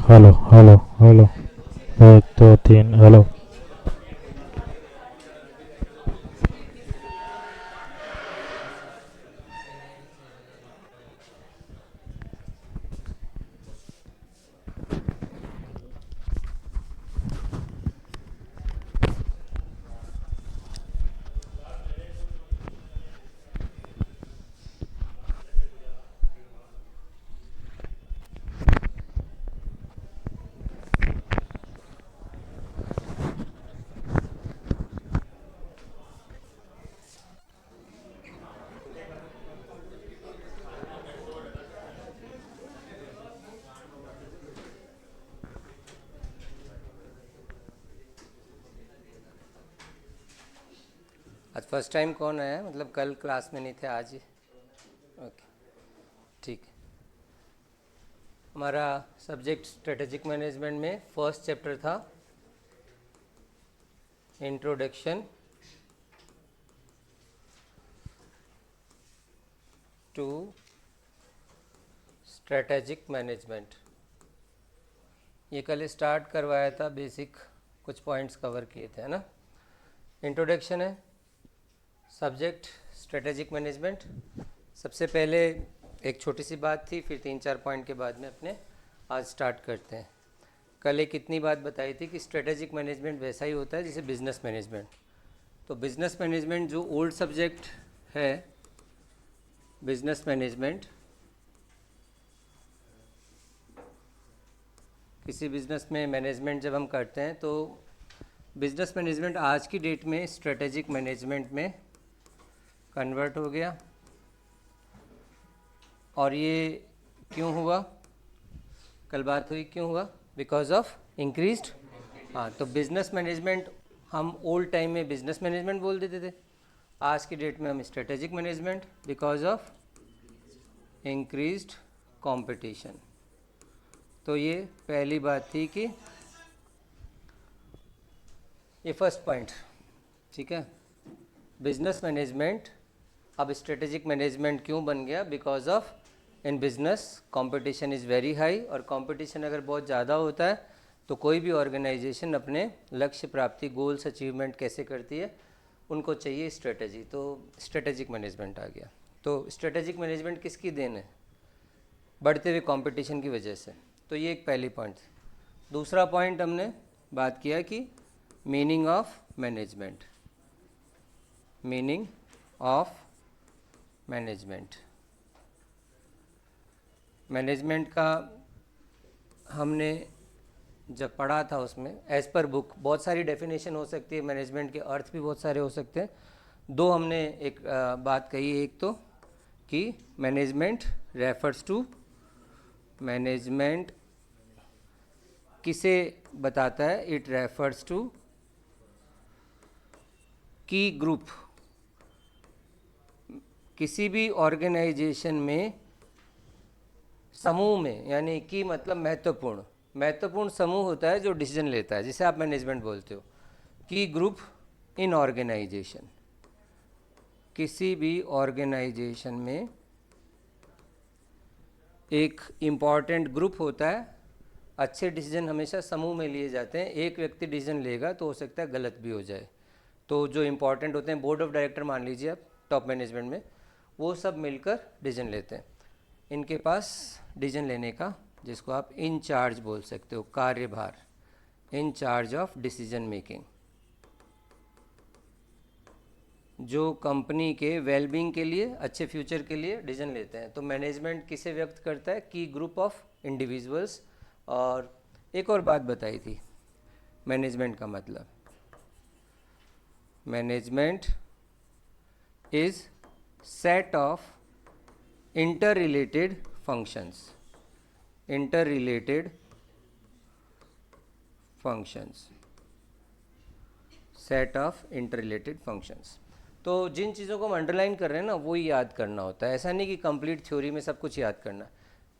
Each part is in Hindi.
हेलो हेलो हेलो, एक दो तीन, हेलो। आज फर्स्ट टाइम कौन आया है? मतलब कल क्लास में नहीं थे, आज ही? ओके, ठीक है। हमारा सब्जेक्ट स्ट्रेटेजिक मैनेजमेंट में फर्स्ट चैप्टर था इंट्रोडक्शन टू स्ट्रेटेजिक मैनेजमेंट। ये कल स्टार्ट करवाया था, बेसिक कुछ पॉइंट्स कवर किए थे, है ना। इंट्रोडक्शन है, सब्जेक्ट स्ट्रेटेजिक मैनेजमेंट। सबसे पहले एक छोटी सी बात थी, फिर 3-4 पॉइंट के बाद में अपने आज स्टार्ट करते हैं। कल एक इतनी बात बताई थी कि स्ट्रेटेजिक मैनेजमेंट वैसा ही होता है जैसे बिजनेस मैनेजमेंट। तो बिजनेस मैनेजमेंट जो ओल्ड सब्जेक्ट है, बिजनेस मैनेजमेंट, किसी बिजनेस में मैनेजमेंट जब हम करते हैं तो बिजनेस मैनेजमेंट आज की डेट में स्ट्रेटेजिक मैनेजमेंट में कन्वर्ट हो गया। और ये क्यों हुआ? कल बात हुई क्यों हुआ? Because of increased. हाँ, तो बिजनेस मैनेजमेंट हम ओल्ड टाइम में बिजनेस मैनेजमेंट बोल देते थे, आज की डेट में हम strategic management, because of increased competition. तो ये पहली बात थी कि ये फर्स्ट पॉइंट, ठीक है। बिजनेस मैनेजमेंट अब स्ट्रेटेजिक मैनेजमेंट क्यों बन गया? Because of in business competition is very high, और कंपटीशन अगर बहुत ज़्यादा होता है तो कोई भी ऑर्गेनाइजेशन अपने लक्ष्य प्राप्ति, गोल्स अचीवमेंट कैसे करती है, उनको चाहिए स्ट्रेटजी। तो स्ट्रेटेजिक मैनेजमेंट आ गया। तो स्ट्रेटेजिक मैनेजमेंट किसकी देन है? बढ़ते हुए कंपटीशन की वजह से। तो ये एक पहली पॉइंट। दूसरा पॉइंट हमने बात किया कि meaning of management, meaning of management. Management का हमने जब पढ़ा था उसमें एज पर बुक बहुत सारी डेफिनेशन हो सकती है, मैनेजमेंट के अर्थ भी बहुत सारे हो सकते हैं। दो हमने एक बात कही, एक तो कि मैनेजमेंट रेफर्स टू, मैनेजमेंट किसे बताता है? इट रेफर्स टू की ग्रुप। किसी भी ऑर्गेनाइजेशन में समूह में, यानी कि मतलब महत्वपूर्ण महत्वपूर्ण समूह होता है जो डिसीजन लेता है, जिसे आप मैनेजमेंट बोलते हो। की ग्रुप इन ऑर्गेनाइजेशन, किसी भी ऑर्गेनाइजेशन में एक इम्पॉर्टेंट ग्रुप होता है। अच्छे डिसीजन हमेशा समूह में लिए जाते हैं, एक व्यक्ति डिसीजन लेगा तो हो सकता है गलत भी हो जाए। तो जो इम्पॉर्टेंट होते हैं, बोर्ड ऑफ डायरेक्टर मान लीजिए आप टॉप मैनेजमेंट में, वो सब मिलकर डिसीजन लेते हैं। इनके पास डिसीजन लेने का, जिसको आप इन चार्ज बोल सकते हो, कार्यभार, in charge of decision making, जो कंपनी के वेलबींग के लिए, अच्छे फ्यूचर के लिए डिसीजन लेते हैं। तो मैनेजमेंट किसे व्यक्त करता है? की ग्रुप ऑफ इंडिविजुअल्स। और एक और बात बताई थी मैनेजमेंट का मतलब, management is set of inter related functions, inter related functions, set of inter related functions. तो जिन चीज़ों को हम अंडरलाइन कर रहे हैं ना, वो ही याद करना होता है। ऐसा नहीं कि कंप्लीट थ्योरी में सब कुछ याद करना।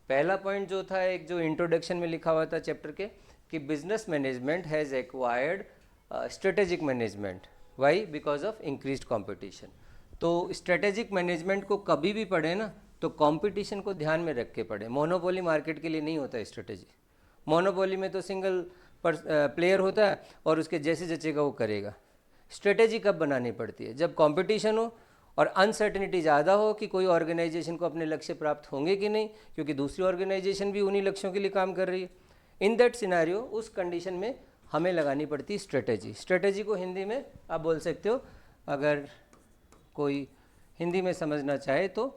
पहला पॉइंट जो था, एक जो इंट्रोडक्शन में लिखा हुआ था चैप्टर के, कि business management has acquired strategic management. Why? Because of increased competition. तो स्ट्रेटेजिक मैनेजमेंट को कभी भी पढ़े ना, तो कंपटीशन को ध्यान में रख के पढ़े। मोनोपोली मार्केट के लिए नहीं होता स्ट्रेटेजी। मोनोपोली में तो सिंगल प्लेयर होता है और उसके जैसे जचेगा वो करेगा। स्ट्रेटेजी कब बनानी पड़ती है? जब कंपटीशन हो और अनसर्टेनिटी ज़्यादा हो कि कोई ऑर्गेनाइजेशन को अपने लक्ष्य प्राप्त होंगे कि नहीं, क्योंकि दूसरी ऑर्गेनाइजेशन भी उन्हीं लक्ष्यों के लिए काम कर रही है। इन दैट सिनेरियो, उस कंडीशन में हमें लगानी पड़ती है स्ट्रेटेजी। स्ट्रेटेजी को हिंदी में आप बोल सकते हो, अगर कोई हिंदी में समझना चाहे तो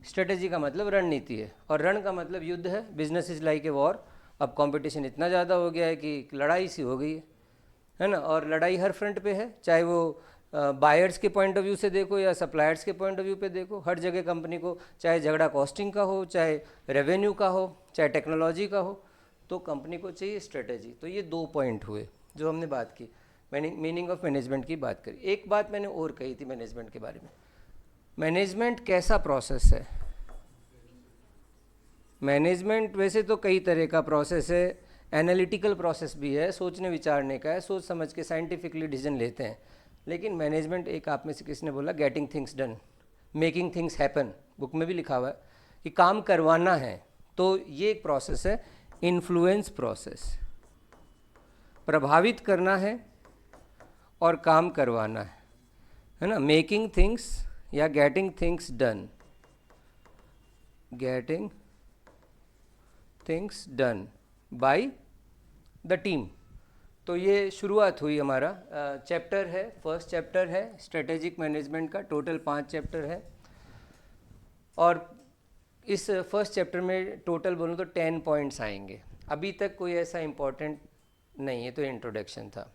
स्ट्रेटेजी का मतलब रणनीति है, और रण का मतलब युद्ध है। Business is like a war. अब कंपटीशन इतना ज़्यादा हो गया है कि लड़ाई सी हो गई है ना, और लड़ाई हर फ्रंट पे है, चाहे वो बायर्स के पॉइंट ऑफ व्यू से देखो या सप्लायर्स के पॉइंट ऑफ व्यू पे देखो। हर जगह कंपनी को, चाहे झगड़ा कॉस्टिंग का हो, चाहे रेवेन्यू का हो, चाहे टेक्नोलॉजी का हो, तो कंपनी को चाहिए स्ट्रेटेजी। तो ये 2 पॉइंट हुए जो हमने बात की, मीनिंग ऑफ मैनेजमेंट की बात करी। एक बात मैंने और कही थी मैनेजमेंट के बारे में। मैनेजमेंट कैसा प्रोसेस है? मैनेजमेंट वैसे तो कई तरह का प्रोसेस है। एनालिटिकल प्रोसेस भी है, सोचने विचारने का है, सोच समझ के साइंटिफिकली डिसीजन लेते हैं। लेकिन मैनेजमेंट, एक आप में से किसी ने बोला getting things done, making things happen, book में भी लिखा हुआ है कि काम करवाना है। तो ये एक प्रोसेस है, इन्फ्लुएंस प्रोसेस। प्रभावित करना है और काम करवाना है ना। मेकिंग थिंग्स या getting things done, getting things done by the team. तो ये शुरुआत हुई, हमारा चैप्टर है, फर्स्ट चैप्टर है स्ट्रेटेजिक मैनेजमेंट का। टोटल 5 चैप्टर है, और इस फर्स्ट चैप्टर में टोटल बोलूँ तो 10 पॉइंट्स आएंगे। अभी तक कोई ऐसा इम्पोर्टेंट नहीं है, तो इंट्रोडक्शन था।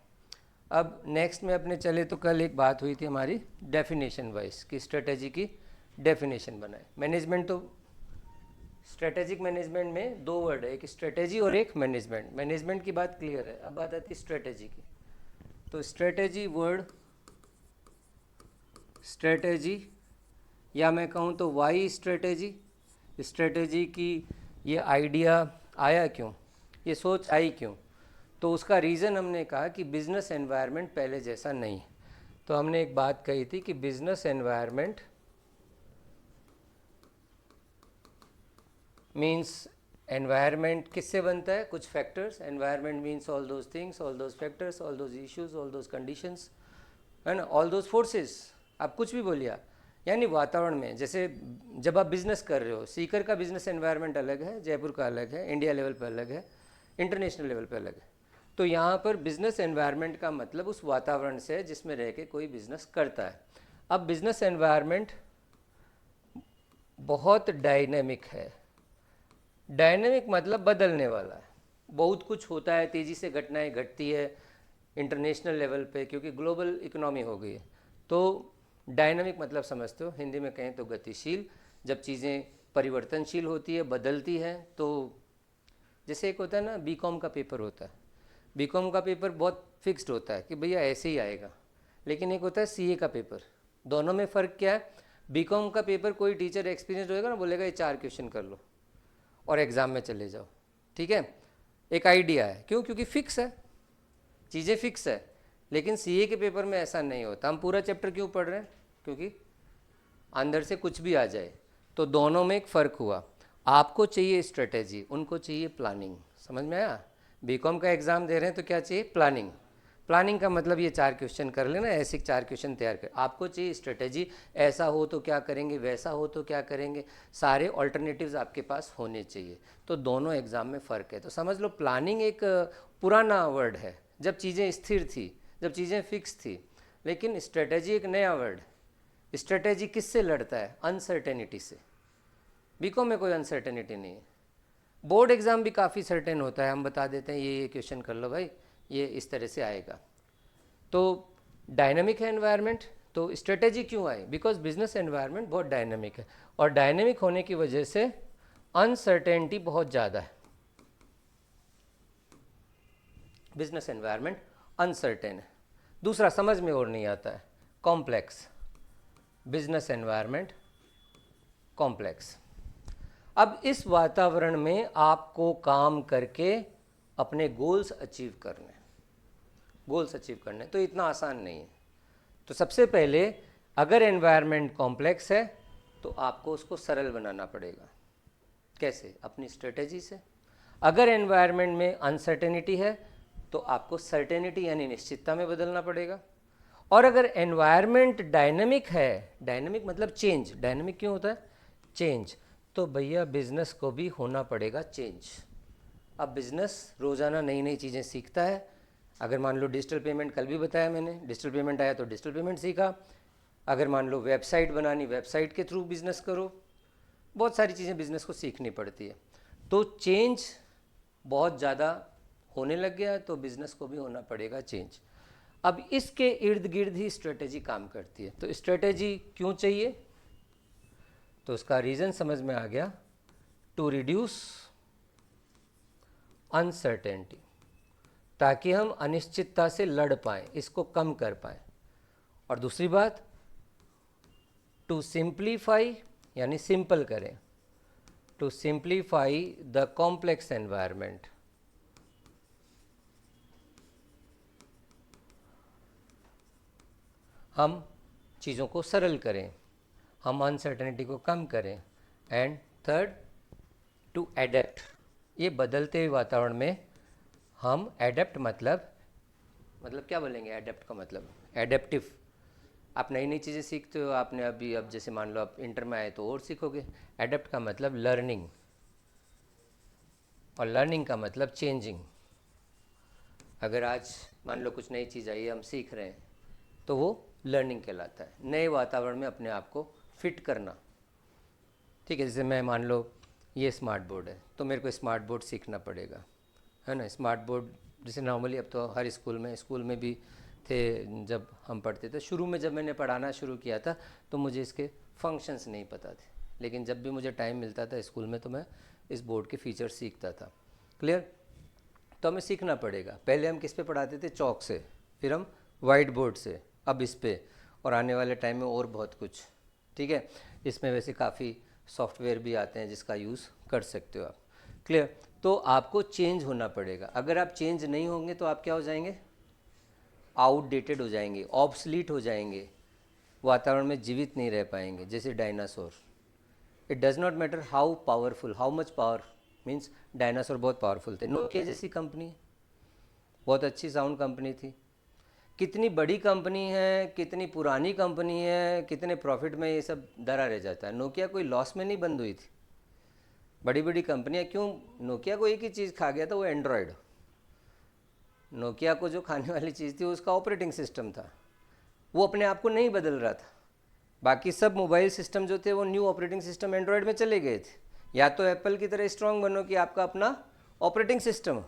अब नेक्स्ट में अपने चले तो कल एक बात हुई थी हमारी डेफिनेशन वाइज, कि स्ट्रेटेजी की डेफिनेशन बनाए। मैनेजमेंट तो स्ट्रेटेजिक मैनेजमेंट में 2 वर्ड है, एक स्ट्रेटेजी और एक मैनेजमेंट। मैनेजमेंट की बात क्लियर है, अब बात आती है स्ट्रेटेजी की। तो स्ट्रेटेजी वर्ड, स्ट्रेटेजी, या मैं कहूँ तो वाई स्ट्रेटेजी। स्ट्रेटेजी की ये आइडिया आया क्यों, ये सोच आई क्यों? तो उसका रीज़न हमने कहा कि बिजनेस एनवायरनमेंट पहले जैसा नहीं। तो हमने एक बात कही थी कि बिजनेस एनवायरनमेंट मीन्स, एनवायरनमेंट किससे बनता है? कुछ factors. Environment means all those things, all those factors, all those issues, all those conditions, है ना, ऑल दोज फोर्सेस, आप कुछ भी बोलिए। यानी वातावरण में, जैसे जब आप बिजनेस कर रहे हो, सीकर का बिजनेस एनवायरनमेंट अलग है, जयपुर का अलग है, इंडिया लेवल पर अलग है, इंटरनेशनल लेवल पर अलग है। तो यहाँ पर बिजनेस एनवायरनमेंट का मतलब उस वातावरण से जिसमें रह के कोई बिजनेस करता है। अब बिजनेस एनवायरनमेंट बहुत डायनेमिक है। डायनेमिक मतलब बदलने वाला है, बहुत कुछ होता है, तेज़ी से घटनाएं घटती है इंटरनेशनल लेवल पे, क्योंकि ग्लोबल इकोनॉमी हो गई है। तो डायनामिक मतलब समझते हो, हिंदी में कहें तो गतिशील। जब चीज़ें परिवर्तनशील होती है, बदलती हैं, तो जैसे एक होता है ना, बीकॉम का पेपर होता है। बीकॉम का पेपर बहुत फिक्स्ड होता है कि भैया ऐसे ही आएगा, लेकिन एक होता है सीए का पेपर। दोनों में फ़र्क क्या है? बीकॉम का पेपर कोई टीचर एक्सपीरियंस होएगा ना, बोलेगा ये 4 क्वेश्चन कर लो और एग्ज़ाम में चले जाओ, ठीक है, एक आइडिया है। क्यों? क्योंकि फिक्स है, चीज़ें फिक्स है। लेकिन सीए के पेपर में ऐसा नहीं होता। हम पूरा चैप्टर क्यों पढ़ रहे हैं? क्योंकि अंदर से कुछ भी आ जाए। तो दोनों में एक फ़र्क हुआ। आपको चाहिए स्ट्रेटेजी, उनको चाहिए प्लानिंग। समझ में आया? बीकॉम का एग्ज़ाम दे रहे हैं तो क्या चाहिए? प्लानिंग। प्लानिंग का मतलब ये 4 क्वेश्चन कर लेना, ऐसे 4 क्वेश्चन तैयार कर। आपको चाहिए स्ट्रेटेजी, ऐसा हो तो क्या करेंगे, वैसा हो तो क्या करेंगे, सारे ऑल्टरनेटिव्स आपके पास होने चाहिए। तो दोनों एग्ज़ाम में फ़र्क है। तो समझ लो, प्लानिंग एक पुराना वर्ड है, जब चीज़ें स्थिर थी, जब चीज़ें फिक्स थी। लेकिन स्ट्रेटेजी एक नया वर्ड। स्ट्रेटेजी किससे लड़ता है? अनसर्टेनिटी से। बीकॉम में कोई अनसर्टेनिटी नहीं है। बोर्ड एग्ज़ाम भी काफ़ी सर्टेन होता है, हम बता देते हैं ये क्वेश्चन कर लो भाई, ये इस तरह से आएगा। तो डायनामिक है एनवायरनमेंट। तो स्ट्रेटेजी क्यों आई? बिकॉज बिजनेस एनवायरनमेंट बहुत डायनामिक है, और डायनामिक होने की वजह से अनसर्टेनिटी बहुत ज़्यादा है। बिजनेस एनवायरनमेंट अनसर्टेन है। दूसरा समझ में और नहीं आता है, कॉम्प्लेक्स। Business environment complex. अब इस वातावरण में आपको काम करके अपने गोल्स अचीव करने, गोल्स अचीव करने, तो इतना आसान नहीं है। तो सबसे पहले, अगर एनवायरनमेंट कॉम्प्लेक्स है तो आपको उसको सरल बनाना पड़ेगा। कैसे? अपनी स्ट्रेटेजी से। अगर एनवायरनमेंट में अनसर्टेनिटी है तो आपको सर्टेनिटी यानी निश्चितता में बदलना पड़ेगा। और अगर एनवायरनमेंट डायनेमिक है, डायनेमिक मतलब चेंज, डायनेमिक क्यों होता है? चेंज, तो भैया बिजनेस को भी होना पड़ेगा चेंज। अब बिजनेस रोज़ाना नई नई चीज़ें सीखता है। अगर मान लो डिजिटल पेमेंट, कल भी बताया मैंने, डिजिटल पेमेंट आया तो डिजिटल पेमेंट सीखा। अगर मान लो वेबसाइट बनानी, वेबसाइट के थ्रू बिजनेस करो। बहुत सारी चीज़ें बिजनेस को सीखनी पड़ती है। तो चेंज बहुत ज़्यादा होने लग गया है तो बिजनेस को भी होना पड़ेगा चेंज। अब इसके इर्द गिर्द ही स्ट्रेटेजी काम करती है। तो स्ट्रेटेजी क्यों चाहिए? तो उसका रीज़न समझ में आ गया, टू रिड्यूस अनसर्टेनिटी, ताकि हम अनिश्चितता से लड़ पाएँ, इसको कम कर पाएँ। और दूसरी बात, टू सिंप्लीफाई यानी सिंपल करें, to simplify the complex environment. हम चीज़ों को सरल करें, हम अनसर्टेनिटी को कम करें। एंड थर्ड, टू एडेप्ट, ये बदलते हुए वातावरण में हम एडेप्ट मतलब क्या बोलेंगे? एडेप्ट का मतलब एडेप्टिव। आप नई नई चीज़ें सीखते हो, आपने अभी अब जैसे मान लो आप इंटर में आए तो और सीखोगे। एडेप्ट का मतलब लर्निंग, और लर्निंग का मतलब चेंजिंग। अगर आज मान लो कुछ नई चीज़ आई है, हम सीख रहे हैं, तो वो लर्निंग कहलाता है। नए वातावरण में अपने आप को फिट करना, ठीक है। जैसे मैं मान लो ये स्मार्ट बोर्ड है, तो मेरे को स्मार्ट बोर्ड सीखना पड़ेगा, है ना। स्मार्ट बोर्ड जैसे नॉर्मली अब तो हर स्कूल में भी थे, जब हम पढ़ते थे। शुरू में जब मैंने पढ़ाना शुरू किया था तो मुझे इसके फंक्शंस नहीं पता थे, लेकिन जब भी मुझे टाइम मिलता था स्कूल में तो मैं इस बोर्ड के फीचर्स सीखता था। क्लियर? तो हमें सीखना पड़ेगा। पहले हम किस पे पढ़ाते थे? चौक से, फिर हम वाइट बोर्ड से, अब इस पे, और आने वाले टाइम में और बहुत कुछ, ठीक है। इसमें वैसे काफ़ी सॉफ्टवेयर भी आते हैं जिसका यूज़ कर सकते हो आप। क्लियर? तो आपको चेंज होना पड़ेगा। अगर आप चेंज नहीं होंगे तो आप क्या हो जाएंगे? आउटडेटेड हो जाएंगे, ऑब्सलीट हो जाएंगे, वातावरण में जीवित नहीं रह पाएंगे, जैसे dinosaur. It does not matter how powerful, how much power, means dinosaur बहुत पावरफुल थे। नोकिया जैसी कंपनी, बहुत अच्छी साउंड कंपनी थी। कितनी बड़ी कंपनी है, कितनी पुरानी कंपनी है, कितने प्रॉफिट में, ये सब डरा रह जाता है। नोकिया कोई लॉस में नहीं बंद हुई थी। बड़ी बड़ी कंपनियां क्यों? नोकिया को एक ही चीज़ खा गया था, वो एंड्रॉयड। नोकिया को जो खाने वाली चीज़ थी उसका ऑपरेटिंग सिस्टम था, वो अपने आप को नहीं बदल रहा था। बाकी सब मोबाइल सिस्टम जो थे वो न्यू ऑपरेटिंग सिस्टम एंड्रॉयड में चले गए थे। या तो एप्पल की तरह स्ट्रांग बनो कि आपका अपना ऑपरेटिंग सिस्टम हो,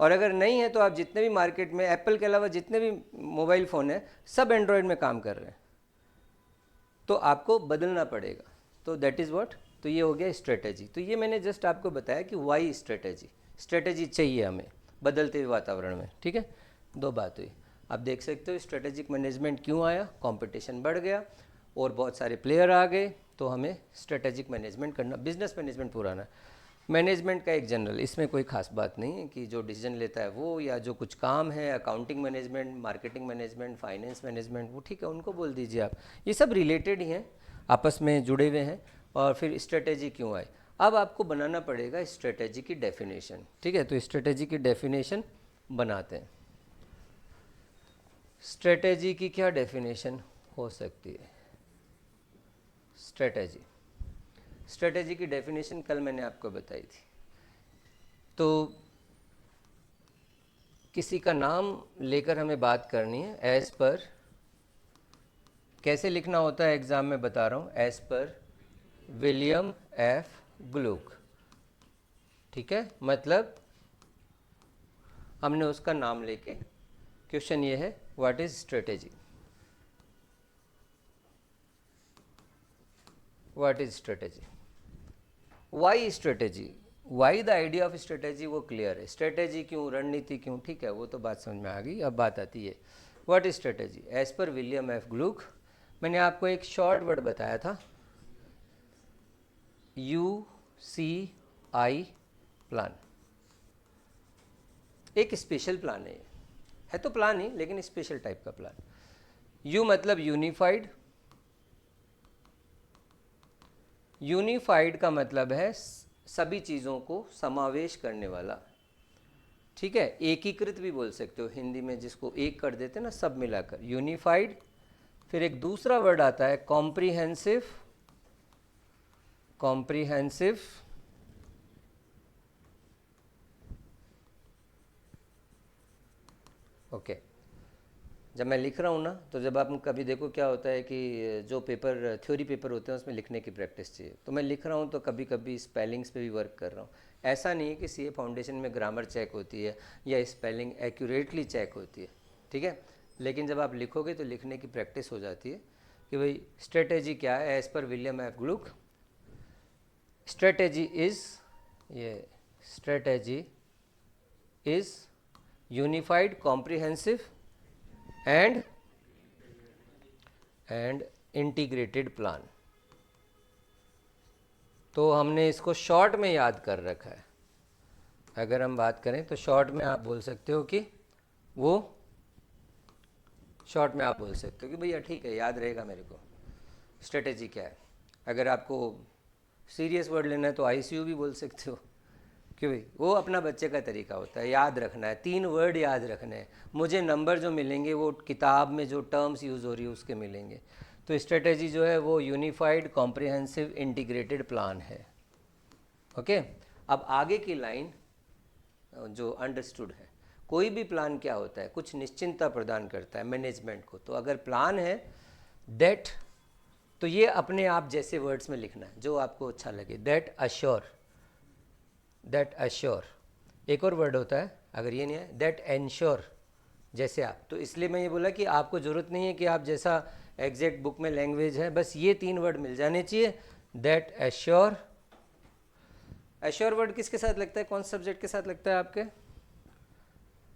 और अगर नहीं है तो आप जितने भी मार्केट में एप्पल के अलावा जितने भी मोबाइल फ़ोन हैं सब एंड्रॉयड में काम कर रहे हैं, तो आपको बदलना पड़ेगा। तो दैट इज़ व्हाट। तो ये हो गया स्ट्रेटेजी। तो ये मैंने जस्ट आपको बताया कि वाई स्ट्रेटेजी चाहिए हमें बदलते हुए वातावरण में, ठीक है। दो बात हुई। आप देख सकते हो स्ट्रेटेजिक मैनेजमेंट क्यों आया? कंपटीशन बढ़ गया और बहुत सारे प्लेयर आ गए, तो हमें स्ट्रेटेजिक मैनेजमेंट करना, बिजनेस मैनेजमेंट पुराना मैनेजमेंट का एक जनरल, इसमें कोई खास बात नहीं है कि जो डिसीजन लेता है वो, या जो कुछ काम है accounting management, marketing management, finance management, वो ठीक है, उनको बोल दीजिए आप। ये सब रिलेटेड ही हैं, आपस में जुड़े हुए हैं। और फिर स्ट्रेटेजी क्यों आई? अब आपको बनाना पड़ेगा स्ट्रेटेजी की डेफिनेशन, ठीक है। तो स्ट्रेटेजी की डेफिनेशन बनाते हैं। स्ट्रेटेजी की क्या डेफिनेशन हो सकती है? स्ट्रेटेजी की डेफिनेशन कल मैंने आपको बताई थी। तो किसी का नाम लेकर हमें बात करनी है। एज पर, कैसे लिखना होता है एग्जाम में बता रहा हूँ, as per William F Glueck, ठीक है। मतलब हमने उसका नाम लेके, क्वेश्चन ये है what is strategy, what is strategy, why strategy, why the idea of strategy, वो क्लियर है। स्ट्रेटेजी क्यों, रणनीति क्यों, ठीक है, वो तो बात समझ में आ गई। अब बात आती है व्हाट इज स्ट्रेटेजी। एज पर विलियम एफ ग्लूक, मैंने आपको एक शॉर्ट वर्ड बताया था, UCI प्लान। एक स्पेशल प्लान है तो प्लान ही, लेकिन स्पेशल टाइप का प्लान। यू मतलब यूनिफाइड, यूनिफाइड का मतलब है सभी चीज़ों को समावेश करने वाला, ठीक है, एकीकृत भी बोल सकते हो हिंदी में, जिसको एक कर देते हैं ना, सब मिलाकर, यूनिफाइड। फिर एक दूसरा वर्ड आता है कॉम्प्रिहेंसिव, कॉम्प्रिहेंसिव, ओके। जब मैं लिख रहा हूँ ना, तो जब आप कभी देखो क्या होता है कि जो पेपर थ्योरी पेपर होते हैं उसमें लिखने की प्रैक्टिस चाहिए, तो मैं लिख रहा हूँ तो कभी कभी स्पेलिंग्स पे भी वर्क कर रहा हूँ। ऐसा नहीं है कि सीए फाउंडेशन में ग्रामर चेक होती है या स्पेलिंग एक्यूरेटली चेक होती है, ठीक है, लेकिन जब आप लिखोगे तो लिखने की प्रैक्टिस हो जाती है कि भाई स्ट्रेटेजी क्या है। एज पर William F Glueck, strategy is, ये strategy is unified, comprehensive and integrated plan. तो हमने इसको शॉर्ट में याद कर रखा है। अगर हम बात करें तो शॉर्ट में आप बोल सकते हो कि वो, शॉर्ट में आप बोल सकते हो कि भैया ठीक है, याद रहेगा मेरे को स्ट्रेटेजी क्या है। अगर आपको सीरियस वर्ड लेना है तो आईसीयू भी बोल सकते हो, क्यों भाई, वो अपना बच्चे का तरीका होता है, याद रखना है, 3 वर्ड याद रखने हैं। मुझे नंबर जो मिलेंगे वो किताब में जो टर्म्स यूज़ हो रही है उसके मिलेंगे। तो स्ट्रेटेजी जो है वो यूनिफाइड, कॉम्प्रिहेंसिव, इंटीग्रेटेड प्लान है, ओके। अब आगे की लाइन जो अंडरस्टूड है, कोई भी प्लान क्या होता है, कुछ निश्चिंतता प्रदान करता है मैनेजमेंट को। तो अगर प्लान है दैट, तो ये अपने आप जैसे वर्ड्स में लिखना है जो आपको अच्छा लगे, दैट अश्योर, दैट अश्योर। एक और वर्ड होता है, अगर ये नहीं है, दैट एंश्योर, जैसे आप। तो इसलिए मैं ये बोला कि आपको ज़रूरत नहीं है कि आप जैसा एग्जैक्ट बुक में लैंग्वेज है, बस ये 3 वर्ड मिल जाने चाहिए, दैट एश्योर। एश्योर वर्ड किसके साथ लगता है, कौन सा सब्जेक्ट के साथ लगता है आपके,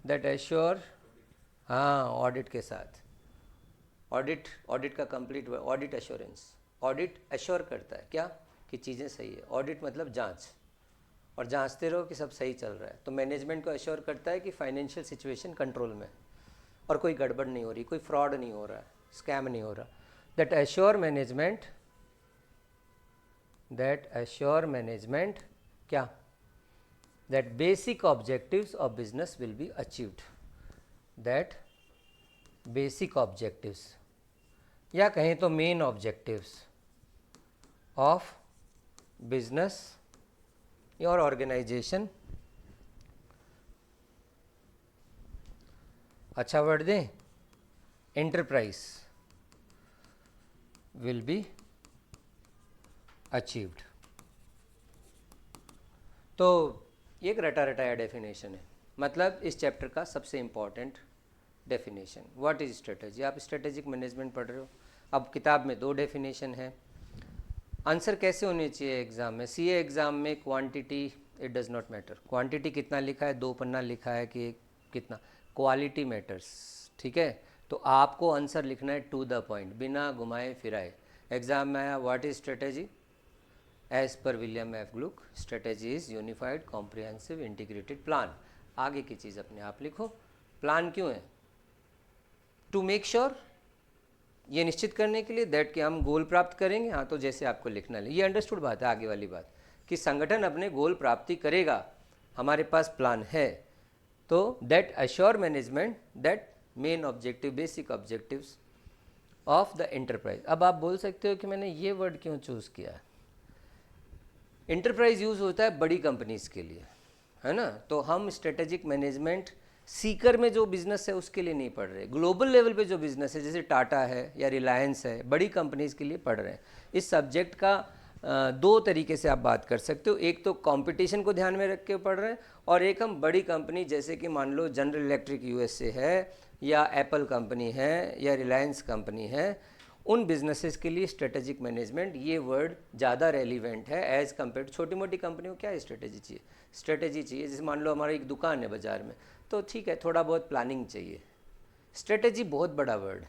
दैट एश्योर, हाँ, ऑडिट के साथ। ऑडिट, ऑडिट का complete word audit assurance. Audit assure करता है क्या, कि चीज़ें सही है। ऑडिट मतलब जांच, और जांचते रहो कि सब सही चल रहा है। तो मैनेजमेंट को एश्योर करता है कि फाइनेंशियल सिचुएशन कंट्रोल में और कोई गड़बड़ नहीं हो रही, कोई फ्रॉड नहीं हो रहा है, स्कैम नहीं हो रहा। That assure management, that assure management क्या, that basic objectives of business will be achieved, that basic objectives, या कहें तो मेन ऑब्जेक्टिव्स ऑफ बिजनेस और ऑर्गेनाइजेशन, अच्छा वर्ड दें, एंटरप्राइज विल बी अचीव्ड। तो एक रटा रटाया डेफिनेशन है, मतलब इस चैप्टर का सबसे important definition, what is strategy. आप स्ट्रेटेजिक मैनेजमेंट पढ़ रहे हो, अब किताब में 2 डेफिनेशन है। आंसर कैसे होने चाहिए एग्ज़ाम में, सीए एग्ज़ाम में quantity it does not matter, quantity कितना लिखा है, 2 पन्ना लिखा है कि कितना, क्वालिटी मैटर्स, ठीक है। तो आपको आंसर लिखना है टू द पॉइंट, बिना घुमाए फिराए। एग्ज़ाम में आया व्हाट इज स्ट्रेटेजी, एज पर William F Glueck, strategy is unified, comprehensive, integrated plan. आगे की चीज़ अपने आप लिखो। प्लान क्यों है, टू मेक श्योर, ये निश्चित करने के लिए दैट कि हम गोल प्राप्त करेंगे। हाँ, तो जैसे आपको लिखना है, ये अंडरस्टूड बात है। आगे वाली बात कि संगठन अपने गोल प्राप्ति करेगा, हमारे पास प्लान है। तो that assure management that main objective, basic objectives of the enterprise. अब आप बोल सकते हो कि मैंने ये वर्ड क्यों चूज़ किया। एंटरप्राइज यूज़ होता है बड़ी कंपनीज के लिए, है ना। तो हम स्ट्रेटेजिक मैनेजमेंट सीकर में जो बिज़नेस है उसके लिए नहीं पढ़ रहे, ग्लोबल लेवल पे जो बिज़नेस है जैसे टाटा है या रिलायंस है, बड़ी कंपनीज़ के लिए पढ़ रहे हैं। इस सब्जेक्ट का 2 तरीके से आप बात कर सकते हो, एक तो कंपटीशन को ध्यान में रख के पढ़ रहे हैं, और एक हम बड़ी कंपनी जैसे कि मान लो जनरल इलेक्ट्रिक यूएसए है या एप्पल कंपनी है या रिलायंस कंपनी है, उन बिजनेसेस के लिए स्ट्रेटेजिक मैनेजमेंट ये वर्ड ज़्यादा रेलिवेंट है एज़ कम्पेयर टू छोटी मोटी कंपनियों। क्या स्ट्रेटेजी चाहिए, स्ट्रेटेजी चाहिए। जैसे मान लो हमारी एक दुकान है बाज़ार में, तो ठीक है, थोड़ा बहुत प्लानिंग चाहिए। स्ट्रेटेजी बहुत बड़ा वर्ड,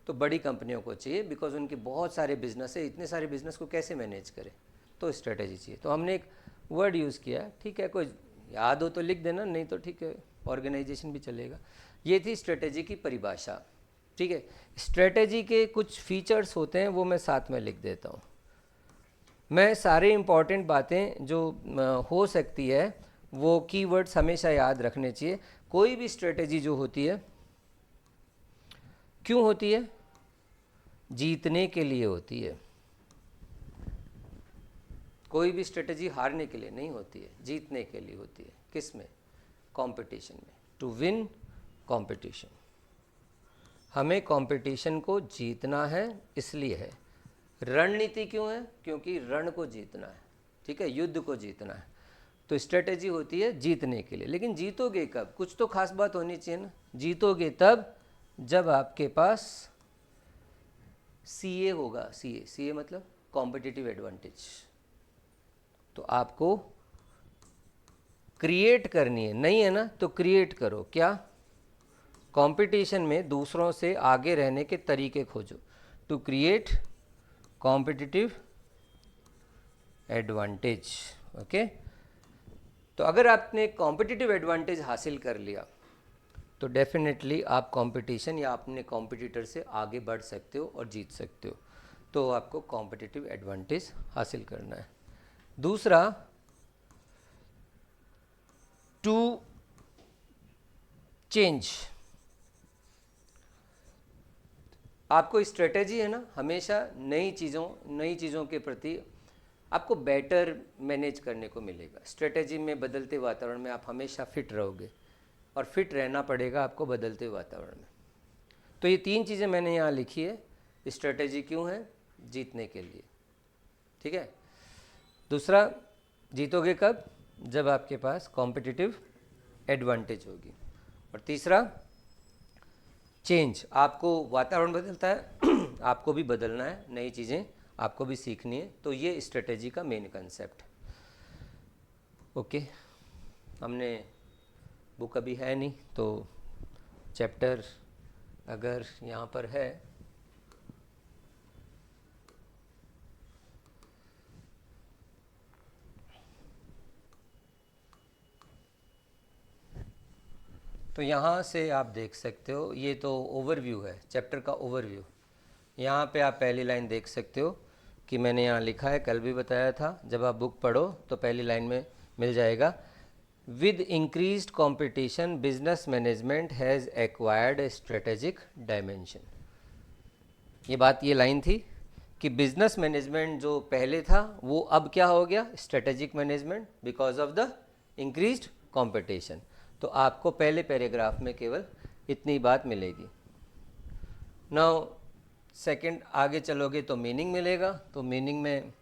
तो बड़ी कंपनियों को चाहिए, बिकॉज उनके बहुत सारे बिजनेस है, इतने सारे बिजनेस को कैसे मैनेज करें, तो स्ट्रेटेजी चाहिए। तो हमने एक वर्ड यूज़ किया, ठीक है, कोई याद हो तो लिख देना, नहीं तो ठीक है, ऑर्गेनाइजेशन भी चलेगा। ये थी स्ट्रेटेजी की परिभाषा, ठीक है। स्ट्रेटेजी के कुछ फीचर्स होते हैं, वो मैं साथ में लिख देता हूँ। मैं सारे इम्पॉर्टेंट बातें जो हो सकती है वो कीवर्ड्स हमेशा याद रखने चाहिए। कोई भी स्ट्रेटेजी जो होती है क्यों होती है? जीतने के लिए होती है। कोई भी स्ट्रेटेजी हारने के लिए नहीं होती है, जीतने के लिए होती है। किस में? कंपटीशन में, टू विन कंपटीशन। हमें कंपटीशन को जीतना है, इसलिए है। रणनीति क्यों है? क्योंकि रण को जीतना है, ठीक है, युद्ध को जीतना है। तो स्ट्रेटेजी होती है जीतने के लिए। लेकिन जीतोगे कब? कुछ तो खास बात होनी चाहिए ना। जीतोगे तब जब आपके पास सीए होगा। सीए मतलब कॉम्पिटिटिव एडवांटेज। तो आपको क्रिएट करनी है, नहीं है ना, तो क्रिएट करो। क्या? कंपटीशन में दूसरों से आगे रहने के तरीके खोजो, to create competitive advantage. Okay, तो अगर आपने कॉम्पिटिटिव एडवांटेज हासिल कर लिया तो डेफिनेटली आप कंपटीशन या अपने कॉम्पिटिटर से आगे बढ़ सकते हो और जीत सकते हो। तो आपको कॉम्पिटिटिव एडवांटेज हासिल करना है। दूसरा, टू चेंज। आपको स्ट्रेटेजी है ना, हमेशा नई चीज़ों के प्रति आपको बेटर मैनेज करने को मिलेगा। स्ट्रेटेजी में बदलते वातावरण में आप हमेशा फिट रहोगे, और फिट रहना पड़ेगा आपको बदलते वातावरण में। तो ये 3 चीज़ें मैंने यहाँ लिखी है। स्ट्रेटेजी क्यों है? जीतने के लिए, ठीक है। दूसरा, जीतोगे कब? जब आपके पास कॉम्पिटिटिव एडवांटेज होगी। और तीसरा, चेंज। आपको वातावरण बदलता है आपको भी बदलना है, नई चीज़ें आपको भी सीखनी है। तो ये स्ट्रेटेजी का मेन कंसेप्ट। ओके, हमने बुक अभी है नहीं, तो चैप्टर अगर यहाँ पर है तो यहाँ से आप देख सकते हो। ये तो ओवरव्यू है, चैप्टर का ओवरव्यू। यहाँ पे आप पहली लाइन देख सकते हो कि मैंने यहाँ लिखा है, कल भी बताया था। जब आप बुक पढ़ो तो पहली लाइन में मिल जाएगा, with increased competition business management has acquired A strategic dimension. ये लाइन थी कि बिजनेस मैनेजमेंट जो पहले था वो अब क्या हो गया? Strategic management, because of the increased competition. तो आपको पहले पैराग्राफ में केवल इतनी बात मिलेगी। नाउ सेकंड, आगे चलोगे तो मीनिंग मिलेगा। तो मीनिंग में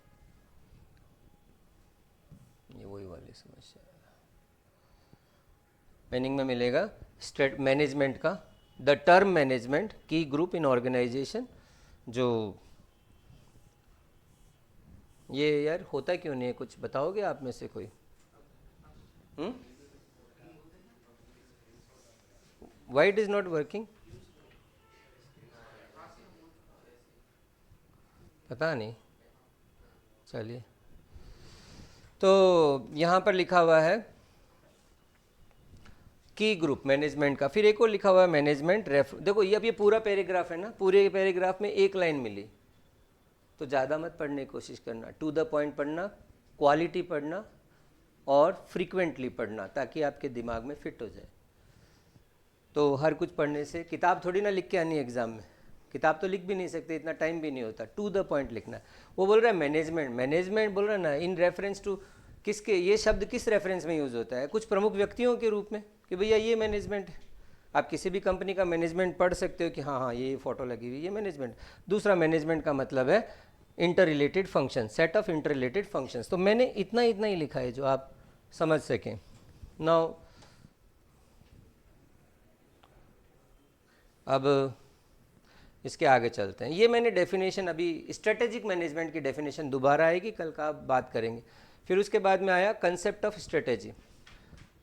ये वही वाली समस्या है। मीनिंग में मिलेगा स्टेट मैनेजमेंट का, द टर्म मैनेजमेंट की ग्रुप इन ऑर्गेनाइजेशन। जो ये यार होता क्यों नहीं है, कुछ बताओगे आप में से कोई? Why it is not working? पता नहीं, चलिए। तो यहाँ पर लिखा हुआ है की ग्रुप मैनेजमेंट का, फिर एक और लिखा हुआ है मैनेजमेंट देखो ये अब ये पूरा पैराग्राफ है ना, पूरे पैराग्राफ में एक लाइन मिली, तो ज़्यादा मत पढ़ने की कोशिश करना, टू द पॉइंट पढ़ना, क्वालिटी पढ़ना और फ्रीक्वेंटली पढ़ना, ताकि आपके दिमाग में फिट हो जाए। तो हर कुछ पढ़ने से, किताब थोड़ी ना लिख के आनी एग्ज़ाम में, किताब तो लिख भी नहीं सकते, इतना टाइम भी नहीं होता। टू द पॉइंट लिखना है। वो बोल रहा है मैनेजमेंट बोल रहा है ना, इन रेफरेंस टू किसके? ये शब्द किस रेफरेंस में यूज़ होता है? कुछ प्रमुख व्यक्तियों के रूप में, कि भैया ये मैनेजमेंट है। आप किसी भी कंपनी का मैनेजमेंट पढ़ सकते हो कि हाँ ये फोटो लगी हुई, ये मैनेजमेंट। दूसरा, मैनेजमेंट का मतलब है inter related function, set of inter related functions. तो मैंने इतना ही लिखा है जो आप समझ सकें। नाउ अब इसके आगे चलते हैं। ये मैंने डेफिनेशन, अभी स्ट्रेटेजिक मैनेजमेंट की डेफिनेशन दोबारा आएगी, कल का बात करेंगे। फिर उसके बाद में आया कंसेप्ट ऑफ स्ट्रेटेजी।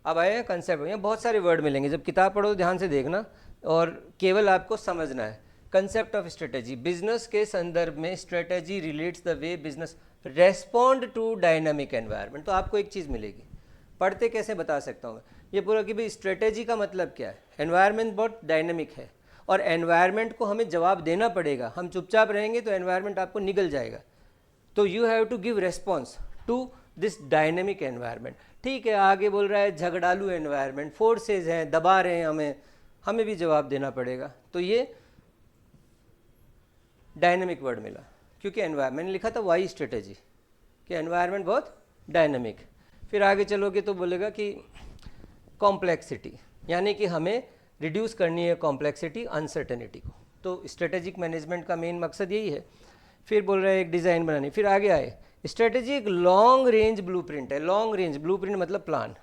अब आया कंसेप्ट, यहाँ बहुत सारे वर्ड मिलेंगे, जब किताब पढ़ो ध्यान से देखना और केवल आपको समझना है। कंसेप्ट ऑफ स्ट्रेटेजी, बिजनेस के संदर्भ में strategy relates the way business respond to dynamic environment. तो आपको एक चीज़ मिलेगी, पढ़ते कैसे बता सकता हूँ मैं ये पूरा, कि भाई स्ट्रेटेजी का मतलब क्या है। एनवायरनमेंट बहुत डायनामिक है और एनवायरनमेंट को हमें जवाब देना पड़ेगा। हम चुपचाप रहेंगे तो एनवायरनमेंट आपको निगल जाएगा। तो you have to give response to this dynamic environment. ठीक है, आगे बोल रहा है झगड़ालू एनवायरनमेंट, फोर्सेज हैं, दबा रहे हैं हमें भी जवाब देना पड़ेगा। तो ये डायनेमिक वर्ड मिला, क्योंकि एनवायरनमेंट लिखा था वाई स्ट्रेटेजी कि एनवायरनमेंट बहुत डायनेमिक। फिर आगे चलोगे तो बोलेगा कि कॉम्प्लेक्सिटी, यानी कि हमें रिड्यूस करनी है कॉम्प्लेक्सिटी, अनसर्टेनिटी को। तो स्ट्रेटेजिक मैनेजमेंट का मेन मकसद यही है। फिर बोल रहे हैं एक डिज़ाइन बनानी। फिर आगे आए स्ट्रेटेजी एक लॉन्ग रेंज ब्लूप्रिंट है। लॉन्ग रेंज ब्लूप्रिंट मतलब प्लान,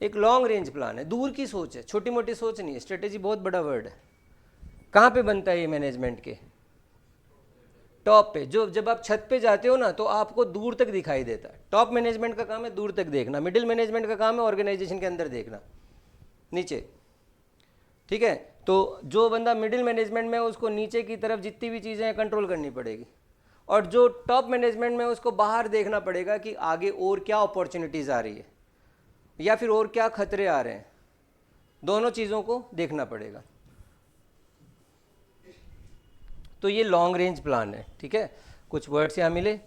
एक लॉन्ग रेंज प्लान है, दूर की सोच है, छोटी मोटी सोच नहीं है। स्ट्रेटेजी बहुत बड़ा वर्ड है। कहाँ पे बनता है ये मैनेजमेंट के? टॉप पे। जो जब आप छत पे जाते हो ना तो आपको दूर तक दिखाई देता है। टॉप मैनेजमेंट का काम है दूर तक देखना, मिडिल मैनेजमेंट का काम है ऑर्गेनाइजेशन के अंदर देखना, नीचे। ठीक है, तो जो बंदा मिडिल मैनेजमेंट में है उसको नीचे की तरफ जितनी भी चीज़ें हैं कंट्रोल करनी पड़ेगी, और जो टॉप मैनेजमेंट में है उसको बाहर देखना पड़ेगा कि आगे और क्या अपॉर्चुनिटीज़ आ रही है या फिर और क्या खतरे आ रहे हैं। दोनों चीज़ों को देखना पड़ेगा। तो ये लॉन्ग रेंज प्लान है। ठीक है, कुछ वर्ड्स यहाँ मिले।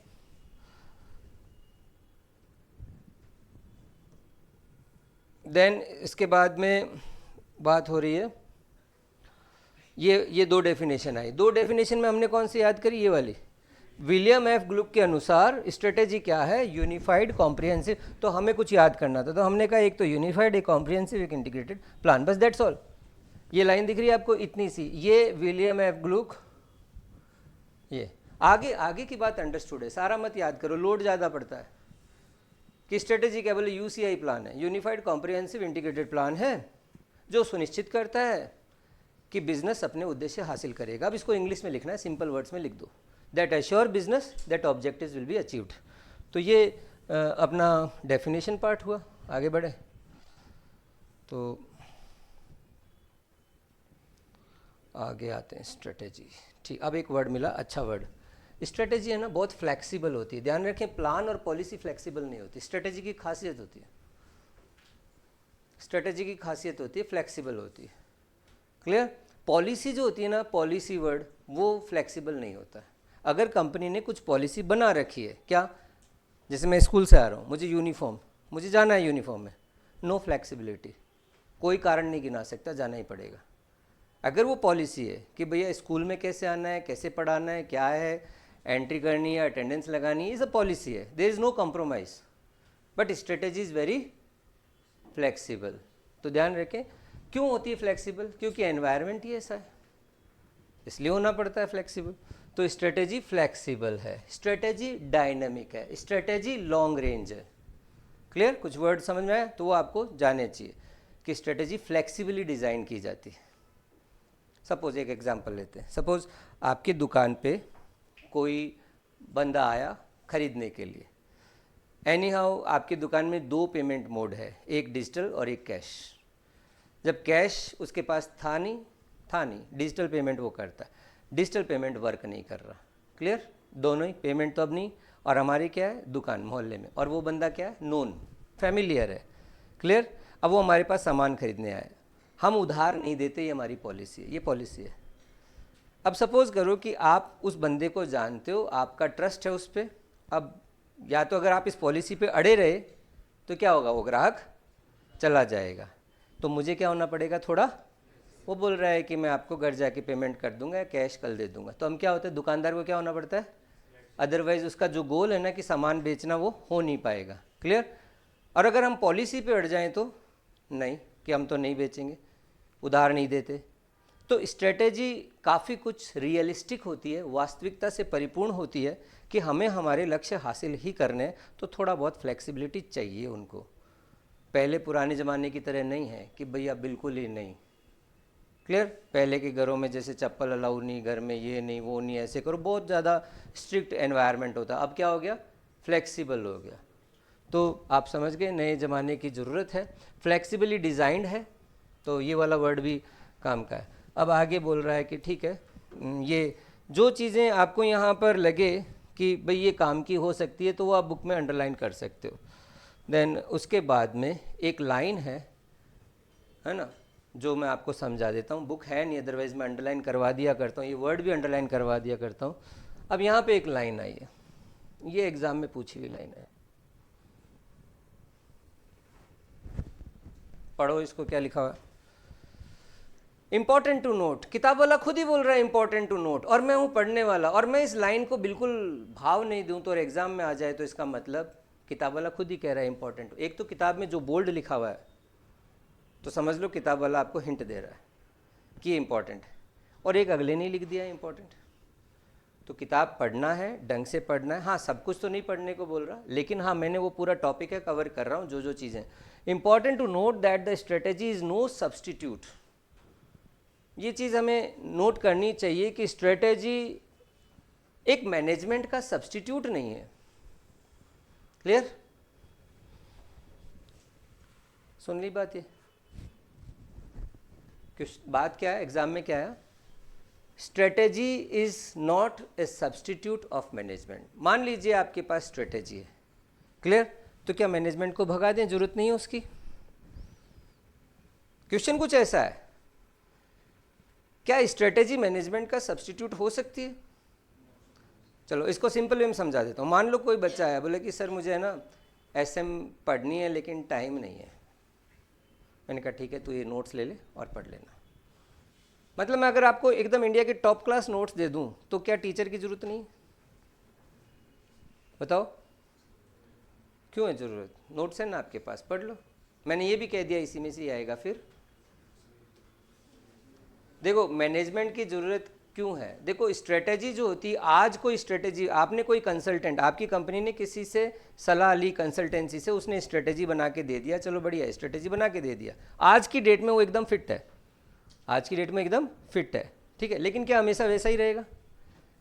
देन इसके बाद में बात हो रही है, ये दो डेफिनेशन आई। दो डेफिनेशन में हमने कौन सी याद करी? ये वाली। विलियम एफ ग्लुक के अनुसार स्ट्रेटेजी क्या है? Unified comprehensive. तो हमें कुछ याद करना था, तो हमने कहा एक तो यूनिफाइड, एक कॉम्प्रिहेंसिव, एक इंटीग्रेटेड प्लान, बस दैट्स ऑल। ये लाइन दिख रही है आपको इतनी सी, ये विलियम एफ ग्लुक। ये आगे की बात अंडरस्टूड है, सारा मत याद करो, लोड ज़्यादा पड़ता है। कि स्ट्रेटेजी क्या बोले? यूसीआई प्लान है, यूनिफाइड कॉम्प्रिहेंसिव इंटीग्रेटेड प्लान है, जो सुनिश्चित करता है कि बिजनेस अपने उद्देश्य हासिल करेगा। अब इसको इंग्लिश में लिखना है, सिंपल वर्ड्स में लिख दो, that assure business that objectives will be achieved. तो ये अपना डेफिनेशन पार्ट हुआ। आगे बढ़े तो आगे आते हैं स्ट्रेटेजी। ठीक, अब एक वर्ड मिला, अच्छा वर्ड। स्ट्रेटेजी है ना बहुत फ्लेक्सिबल होती है। ध्यान रखें, प्लान और पॉलिसी फ्लेक्सिबल नहीं होती। स्ट्रेटेजी की खासियत होती है, स्ट्रेटेजी की खासियत होती है फ्लेक्सिबल होती है। क्लियर? पॉलिसी जो होती है ना, पॉलिसी वर्ड, वो फ्लेक्सिबल नहीं होता है। अगर कंपनी ने कुछ पॉलिसी बना रखी है, क्या, जैसे मैं स्कूल से आ रहा हूँ, मुझे यूनिफॉर्म, मुझे जाना है यूनिफॉर्म में, नो फ्लेक्सिबिलिटी, कोई कारण नहीं गिना सकता, जाना ही पड़ेगा। अगर वो पॉलिसी है कि भैया स्कूल में कैसे आना है, कैसे पढ़ाना है, क्या है, एंट्री करनी है, अटेंडेंस लगानी है, ये सब पॉलिसी है, there is no compromise. But strategy is very flexible. तो ध्यान रखें, क्यों होती है फ्लेक्सिबल? क्योंकि एनवायरनमेंट ही ऐसा है, इसलिए होना पड़ता है फ्लेक्सिबल। तो स्ट्रेटेजी फ्लेक्सिबल है, स्ट्रेटेजी डायनामिक है, स्ट्रेटेजी लॉन्ग रेंज है। क्लियर? कुछ वर्ड समझ में आए तो वो आपको जानने चाहिए कि स्ट्रेटेजी फ्लेक्सिबली डिज़ाइन की जाती है। सपोज एक एग्जांपल लेते हैं। सपोज आपकी दुकान पे कोई बंदा आया खरीदने के लिए। एनी हाउ आपकी दुकान में दो पेमेंट मोड है, एक डिजिटल और एक कैश। जब कैश उसके पास था नहीं, डिजिटल पेमेंट वो करता है, डिजिटल पेमेंट वर्क नहीं कर रहा। क्लियर? दोनों ही पेमेंट तो अब नहीं, और हमारी क्या है, दुकान मोहल्ले में, और वो बंदा क्या है, नोन, फैमिलियर है। क्लियर? अब वो हमारे पास सामान खरीदने आया, हम उधार नहीं देते, ये हमारी पॉलिसी है, ये पॉलिसी है। अब सपोज करो कि आप उस बंदे को जानते हो, आपका ट्रस्ट है उस पर। अब या तो अगर आप इस पॉलिसी पे अड़े रहे तो क्या होगा, वो ग्राहक चला जाएगा। तो मुझे क्या होना पड़ेगा थोड़ा, वो बोल रहा है कि मैं आपको घर जाके पेमेंट कर दूंगा या कैश कल दे दूंगा, तो हम क्या होता है, दुकानदार को क्या होना पड़ता है, अदरवाइज उसका जो गोल है ना कि सामान बेचना, वो हो नहीं पाएगा। क्लियर? और अगर हम पॉलिसी पे अड़ जाएं तो नहीं, कि हम तो नहीं बेचेंगे, उधार नहीं देते। तो स्ट्रेटेजी काफ़ी कुछ रियलिस्टिक होती है, वास्तविकता से परिपूर्ण होती है कि हमें हमारे लक्ष्य हासिल ही करने हैं, तो थोड़ा बहुत फ्लेक्सिबिलिटी चाहिए उनको। पहले पुराने ज़माने की तरह नहीं है कि भैया बिल्कुल ही नहीं। क्लियर? पहले के घरों में जैसे चप्पल अलाउ नहीं, घर में ये नहीं, वो नहीं, ऐसे करो, बहुत ज़्यादा स्ट्रिक्ट एनवायरनमेंट होता। अब क्या हो गया, फ्लेक्सिबल हो गया। तो आप समझ गए, नए ज़माने की ज़रूरत है, फ्लेक्सिबली डिज़ाइंड है, तो ये वाला वर्ड भी काम का है। अब आगे बोल रहा है कि ठीक है, ये जो चीज़ें आपको यहाँ पर लगे कि भाई ये काम की हो सकती है, तो वो आप बुक में अंडरलाइन कर सकते हो। देन उसके बाद में एक लाइन है ना, जो मैं आपको समझा देता हूँ। बुक है नहीं, अदरवाइज़ मैं अंडरलाइन करवा दिया करता हूँ, ये वर्ड भी अंडरलाइन करवा दिया करता हूँ। अब यहाँ पे एक लाइन आई है, ये एग्जाम में पूछी हुई लाइन है, पढ़ो इसको क्या लिखा हुआ है। इंपॉर्टेंट टू नोट, किताब वाला खुद ही बोल रहा है इंपॉर्टेंट टू नोट, और मैं हूं पढ़ने वाला, और मैं इस लाइन को बिल्कुल भाव नहीं दूं तो और एग्जाम में आ जाए तो इसका मतलब किताब वाला खुद ही कह रहा है इंपॉर्टेंट। एक तो किताब में जो बोल्ड लिखा हुआ है तो समझ लो किताब वाला आपको हिंट दे रहा है कि इंपॉर्टेंट है, और एक अगले ने लिख दिया है इंपॉर्टेंट। तो किताब पढ़ना है, ढंग से पढ़ना है। हाँ, सब कुछ तो नहीं पढ़ने को बोल रहा, लेकिन हाँ मैंने वो पूरा टॉपिक है कवर कर रहा हूँ, जो जो चीज़ें। Important to note that the strategy is no substitute. ये चीज़ हमें नोट करनी चाहिए कि स्ट्रेटेजी एक मैनेजमेंट का सब्सटीट्यूट नहीं है। क्लियर? सुन ली बात? ये बात क्या है, एग्जाम में क्या है, strategy is not a substitute of management. मान लीजिए आपके पास स्ट्रेटेजी है, क्लियर, तो क्या मैनेजमेंट को भगा दें, जरूरत नहीं है उसकी? क्वेश्चन कुछ ऐसा है, क्या स्ट्रेटेजी मैनेजमेंट का सब्सटीट्यूट हो सकती है? चलो इसको सिंपल वे में समझा देता हूँ। मान लो कोई बच्चा है, बोले कि सर मुझे है ना एसएम पढ़नी है लेकिन टाइम नहीं है। मैंने कहा ठीक है, तू ये नोट्स ले ले और पढ़ लेना। मतलब मैं अगर आपको एकदम इंडिया के टॉप क्लास नोट्स दे दूं तो क्या टीचर की जरूरत नहीं? बताओ क्यों है जरूरत? नोट्स है ना आपके पास, पढ़ लो। मैंने ये भी कह दिया इसी में से ही आएगा। फिर देखो मैनेजमेंट की जरूरत क्यों है। देखो स्ट्रेटेजी जो होती है, आज कोई स्ट्रेटेजी, आपने कोई कंसल्टेंट, आपकी कंपनी ने किसी से सलाह ली कंसल्टेंसी से, उसने स्ट्रेटेजी बना के दे दिया, चलो बढ़िया है, स्ट्रेटेजी बना के दे दिया, आज की डेट में वो एकदम फिट है, आज की डेट में एकदम फिट है, ठीक है। लेकिन क्या हमेशा वैसा ही रहेगा?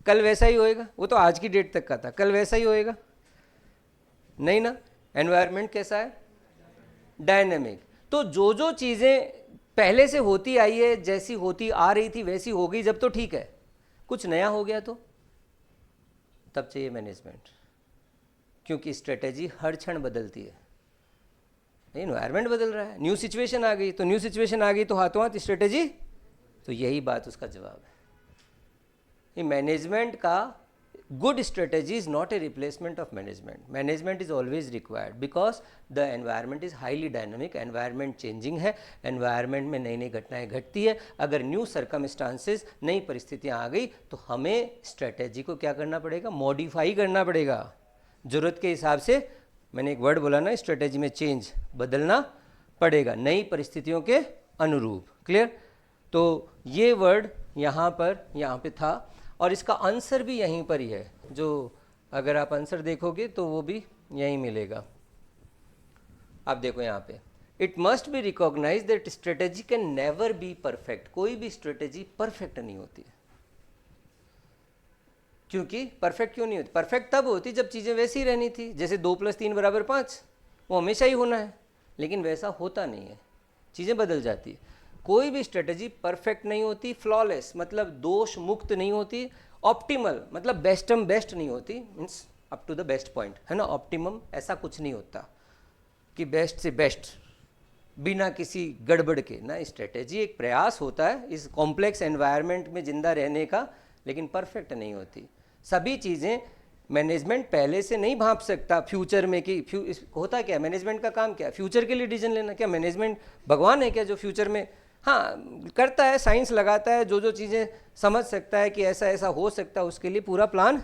कल वैसा ही होएगा? वो तो आज की डेट तक का था, कल वैसा ही होएगा? नहीं ना। एनवायरनमेंट कैसा है? डायनेमिक। तो जो जो चीज़ें पहले से होती आई है, जैसी होती आ रही थी वैसी हो गई जब, तो ठीक है। कुछ नया हो गया तो तब चाहिए मैनेजमेंट, क्योंकि स्ट्रेटेजी हर क्षण बदलती है। एनवायरनमेंट बदल रहा है, न्यू सिचुएशन आ गई, तो न्यू सिचुएशन आ गई तो हाथों हाथ स्ट्रेटेजी। तो यही बात उसका जवाब है। ये मैनेजमेंट का good strategy is not a replacement of management. Management is always required because the environment is highly dynamic. Environment changing है, एनवायरनमेंट में नई नई घटनाएं घटती है। अगर न्यू सर्कमस्टांसेस, नई परिस्थितियां आ गई तो हमें स्ट्रेटेजी को क्या करना पड़ेगा? मॉडिफाई करना पड़ेगा ज़रूरत के हिसाब से। मैंने एक वर्ड बोला ना, स्ट्रेटेजी में चेंज, बदलना पड़ेगा नई परिस्थितियों के अनुरूप। क्लियर? तो ये वर्ड यहाँ पे था, और इसका आंसर भी यहीं पर ही है। जो अगर आप आंसर देखोगे तो वो भी यहीं मिलेगा। आप देखो यहाँ पे, it must be recognize that strategy can never be perfect. कोई भी स्ट्रेटेजी परफेक्ट नहीं होती है। क्योंकि परफेक्ट क्यों नहीं होती? परफेक्ट तब होती जब चीज़ें वैसी ही रहनी थी, जैसे 2 + 3 = 5, वो हमेशा ही होना है, लेकिन वैसा होता नहीं है, चीज़ें बदल जाती है। कोई भी स्ट्रेटजी परफेक्ट नहीं होती, फ्लॉलेस मतलब दोष मुक्त नहीं होती, ऑप्टिमल मतलब बेस्टम बेस्ट नहीं होती, means up to the best point, है ना। ऑप्टिमम ऐसा कुछ नहीं होता कि बेस्ट से बेस्ट बिना किसी गड़बड़ के ना। स्ट्रेटेजी एक प्रयास होता है इस कॉम्प्लेक्स एनवायरनमेंट में जिंदा रहने का, लेकिन परफेक्ट नहीं होती। सभी चीज़ें मैनेजमेंट पहले से नहीं भांप सकता फ्यूचर में कि होता क्या है, मैनेजमेंट का काम क्या है? फ्यूचर के लिए डिसीजन लेना। क्या मैनेजमेंट भगवान है क्या जो फ्यूचर में, हाँ करता है, साइंस लगाता है, जो जो चीज़ें समझ सकता है कि ऐसा ऐसा हो सकता है उसके लिए पूरा प्लान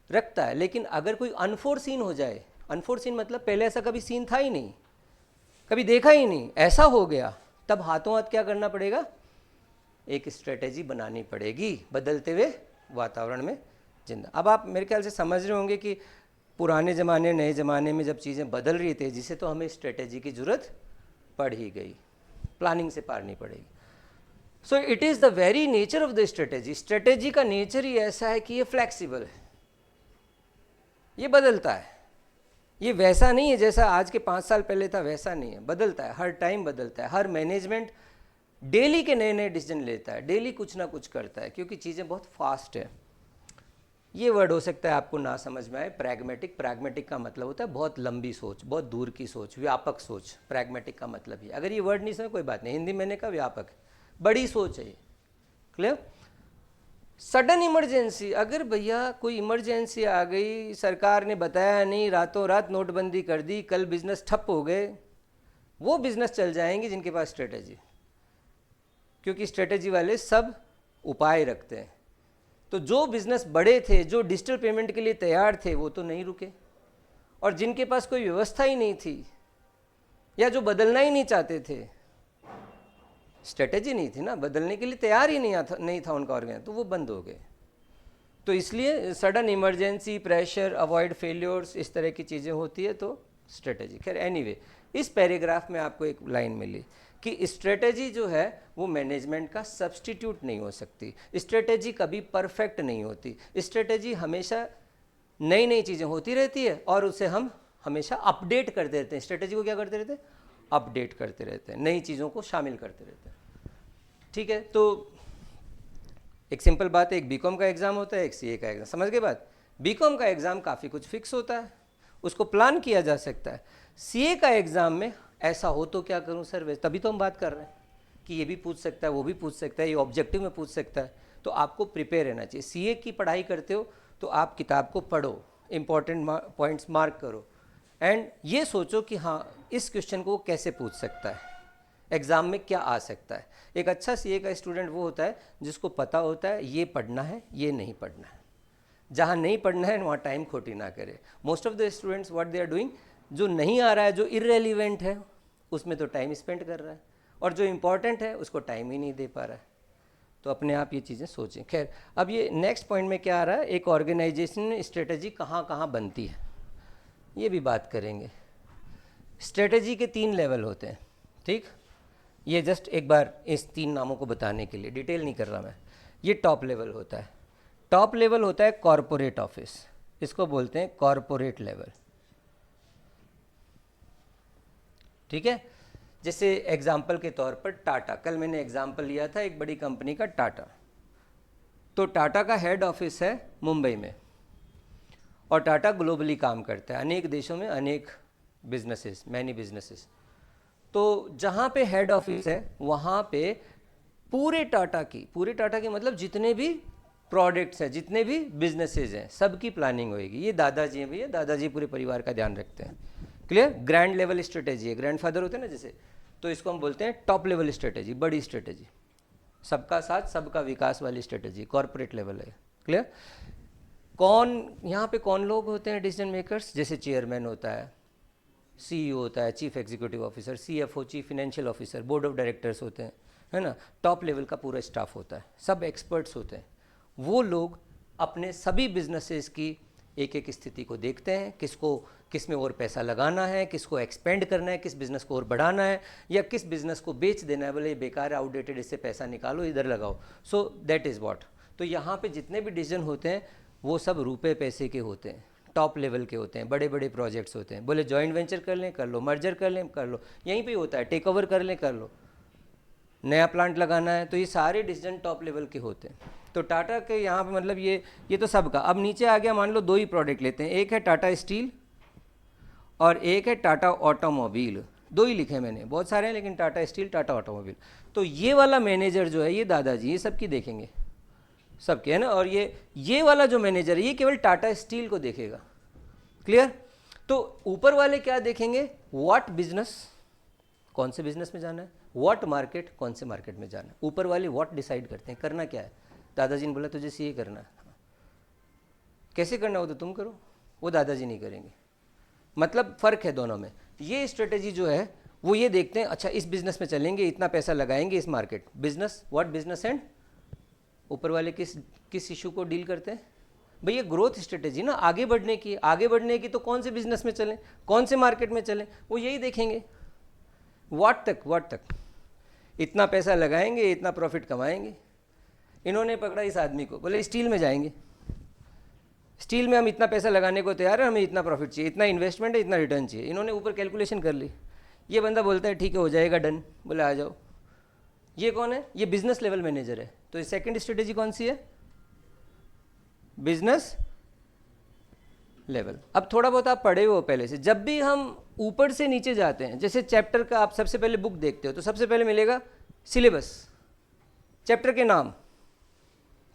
रखता है। लेकिन अगर कोई अनफोर्सीन हो जाए, अनफोर्सीन मतलब पहले ऐसा कभी सीन था ही नहीं, कभी देखा ही नहीं, ऐसा हो गया, तब हाथों हाथ क्या करना पड़ेगा? एक स्ट्रेटेजी बनानी पड़ेगी बदलते हुए वातावरण में जिंदा। अब आप मेरे ख्याल से समझ रहे होंगे कि पुराने ज़माने नए ज़माने में जब चीज़ें बदल रही थी, जिसे तो हमें स्ट्रेटेजी की ज़रूरत पड़ ही गई, प्लानिंग से पार नहीं पड़ेगी। So it is the very nature of the strategy. Strategy का नेचर ही ऐसा है कि ये फ्लेक्सिबल है, ये बदलता है, ये वैसा नहीं है जैसा आज के 5 साल पहले था, वैसा नहीं है, बदलता है, हर टाइम बदलता है। हर मैनेजमेंट डेली के नए नए डिसीजन लेता है, डेली कुछ ना कुछ करता है, क्योंकि चीज़ें बहुत फास्ट है। ये वर्ड हो सकता है आपको ना समझ में आए, प्रैग्मेटिक। प्रैग्मेटिक का मतलब होता है बहुत लंबी सोच, बहुत दूर की सोच, व्यापक सोच, प्रैग्मेटिक का मतलब ही। अगर ये वर्ड नहीं समझ कोई बात नहीं, हिंदी मैंने कहा व्यापक, बड़ी सोच है ये। क्लियर? सडन इमरजेंसी, अगर भैया कोई इमरजेंसी आ गई, सरकार ने बताया नहीं, रातों रात नोटबंदी कर दी, कल बिजनेस ठप हो गए, वो बिजनेस चल जाएंगे जिनके पास स्ट्रेटेजी, क्योंकि स्ट्रेटेजी वाले सब उपाय रखते हैं। तो जो बिजनेस बड़े थे, जो डिजिटल पेमेंट के लिए तैयार थे, वो तो नहीं रुके, और जिनके पास कोई व्यवस्था ही नहीं थी या जो बदलना ही नहीं चाहते थे, स्ट्रेटेजी नहीं थी ना, बदलने के लिए तैयार ही नहीं था उनका ऑर्गेनाइज, तो वो बंद हो गए। तो इसलिए sudden emergency, pressure, avoid failures, इस तरह की चीज़ें होती है तो स्ट्रेटेजी। खैर एनीवे, इस पैराग्राफ में आपको एक लाइन मिली कि स्ट्रेटेजी जो है वो मैनेजमेंट का सब्स्टिट्यूट नहीं हो सकती, स्ट्रेटेजी कभी परफेक्ट नहीं होती, स्ट्रेटेजी हमेशा नई नई चीज़ें होती रहती है और उसे हम हमेशा अपडेट करते रहते हैं। स्ट्रेटेजी को क्या करते रहते हैं? अपडेट करते रहते हैं, नई चीज़ों को शामिल करते रहते हैं। ठीक है, तो एक सिंपल बात है, एक बीकॉम का एग्ज़ाम होता है, एक सीए का एग्ज़ाम। समझ गए बात? बीकॉम का एग्ज़ाम काफ़ी कुछ फिक्स होता है, उसको प्लान किया जा सकता है। सीए का एग्ज़ाम में ऐसा हो तो क्या करूं सर, वैसे तभी तो हम बात कर रहे हैं कि ये भी पूछ सकता है, वो भी पूछ सकता है, ये ऑब्जेक्टिव में पूछ सकता है। तो आपको प्रिपेयर रहना चाहिए। सीए की पढ़ाई करते हो तो आप किताब को पढ़ो, इंपॉर्टेंट पॉइंट्स मार्क करो, एंड ये सोचो कि हाँ इस क्वेश्चन को कैसे पूछ सकता है, एग्ज़ाम में क्या आ सकता है। एक अच्छा सीए का स्टूडेंट वो होता है जिसको पता होता है ये पढ़ना है, ये नहीं पढ़ना है, जहाँ नहीं पढ़ना है वहाँ टाइम खोटी ना करे। Most of the students what they are doing, जो नहीं आ रहा है, जो इररेलीवेंट है, उसमें तो टाइम स्पेंड कर रहा है, और जो इम्पॉर्टेंट है उसको टाइम ही नहीं दे पा रहा है। तो अपने आप ये चीज़ें सोचें। खैर, अब ये नेक्स्ट पॉइंट में क्या आ रहा है, एक ऑर्गेनाइजेशन में स्ट्रेटजी कहाँ कहाँ बनती है, ये भी बात करेंगे। स्ट्रेटजी के 3 लेवल होते हैं, ठीक। ये जस्ट एक बार इस 3 नामों को बताने के लिए, डिटेल नहीं कर रहा मैं। ये टॉप लेवल होता है। टॉप लेवल होता है कॉरपोरेट ऑफिस, इसको बोलते हैं कॉरपोरेट लेवल, ठीक है। जैसे एग्जाम्पल के तौर पर टाटा, कल मैंने एग्जाम्पल लिया था एक बड़ी कंपनी का, टाटा। तो टाटा का हेड ऑफिस है मुंबई में, और टाटा ग्लोबली काम करता है, अनेक देशों में अनेक बिजनेसेस, मैनी बिजनेसेस। तो जहाँ पे हेड ऑफिस है वहाँ पे पूरे टाटा की मतलब जितने भी प्रोडक्ट्स हैं, जितने भी बिजनेसेस हैं, सबकी प्लानिंग होएगी। ये दादाजी हैं भैया, दादाजी पूरे परिवार का ध्यान रखते हैं। क्लियर? ग्रैंड लेवल स्ट्रेटेजी है, ग्रैंडफादर होते हैं ना जैसे, तो इसको हम बोलते हैं टॉप लेवल स्ट्रेटेजी, बड़ी स्ट्रेटेजी, सबका साथ सबका विकास वाली स्ट्रेटेजी, कॉर्पोरेट लेवल है। क्लियर? कौन यहाँ पे कौन लोग होते हैं डिसीजन मेकर्स? जैसे चेयरमैन होता है, सीईओ होता है, chief executive officer, CFO, chief financial officer, board of directors होते हैं, है ना। टॉप लेवल का पूरा स्टाफ होता है, सब एक्सपर्ट्स होते हैं। वो लोग अपने सभी बिजनेसेस की एक एक स्थिति को देखते हैं, किस में और पैसा लगाना है, किसको एक्सपेंड करना है, किस बिज़नेस को और बढ़ाना है, या किस बिज़नेस को बेच देना है, बोले बेकार है, आउटडेटेड, इससे पैसा निकालो, इधर लगाओ। So that is what. तो यहाँ पे जितने भी डिसीजन होते हैं वो सब रुपए पैसे के होते हैं, टॉप लेवल के होते हैं, बड़े बड़े प्रोजेक्ट्स होते हैं। बोले जॉइंट वेंचर कर लें, कर लो, मर्जर कर लें, कर लो, यहीं पे होता है, टेक ओवर कर लें, कर लो, नया प्लांट लगाना है, तो ये सारे डिसीजन टॉप लेवल के होते हैं। तो टाटा के यहाँ पे मतलब ये तो सबका। अब नीचे आ गया, मान लो 2 ही प्रोडक्ट लेते हैं, एक है टाटा स्टील और एक है टाटा ऑटोमोबाइल। 2 ही लिखे मैंने, बहुत सारे हैं लेकिन टाटा स्टील, टाटा ऑटोमोबाइल। तो ये वाला मैनेजर जो है, ये दादाजी, ये सबकी देखेंगे, सबके, है ना। और ये वाला जो मैनेजर है ये केवल टाटा स्टील को देखेगा। क्लियर? तो ऊपर वाले क्या देखेंगे? व्हाट बिजनेस, कौन से बिजनेस में जाना है, व्हाट मार्केट, कौन से मार्केट में जाना है। ऊपर वाले व्हाट डिसाइड करते हैं, करना क्या है। दादाजी ने बोला तुझे सीए करना है, कैसे करना हो तो तुम करो, वो दादाजी नहीं करेंगे। मतलब फ़र्क है दोनों में। ये स्ट्रेटेजी जो है वो ये देखते हैं, अच्छा इस बिजनेस में चलेंगे, इतना पैसा लगाएंगे, इस market, business, what business, and ऊपर वाले किस इशू को डील करते हैं। भैया ग्रोथ स्ट्रेटेजी ना, आगे बढ़ने की तो कौन से बिजनेस में चलें, कौन से मार्केट में चलें, वो यही देखेंगे। व्हाट तक इतना पैसा लगाएंगे, इतना प्रॉफिट कमाएंगे। इन्होंने पकड़ा इस आदमी को, बोले स्टील में जाएंगे, स्टील में हम इतना पैसा लगाने को तैयार है, हमें इतना प्रॉफिट चाहिए, इतना इन्वेस्टमेंट है, इतना रिटर्न चाहिए। इन्होंने ऊपर कैलकुलेशन कर ली। ये बंदा बोलता है ठीक है हो जाएगा, डन, बोले आ जाओ। ये कौन है? ये बिजनेस लेवल मैनेजर है। तो ये सेकंड स्ट्रेटेजी कौन सी है? Business level. अब थोड़ा बहुत आप पढ़े हो पहले से। जब भी हम ऊपर से नीचे जाते हैं, जैसे चैप्टर का आप सबसे पहले बुक देखते हो तो सबसे पहले मिलेगा सिलेबस, चैप्टर के नाम,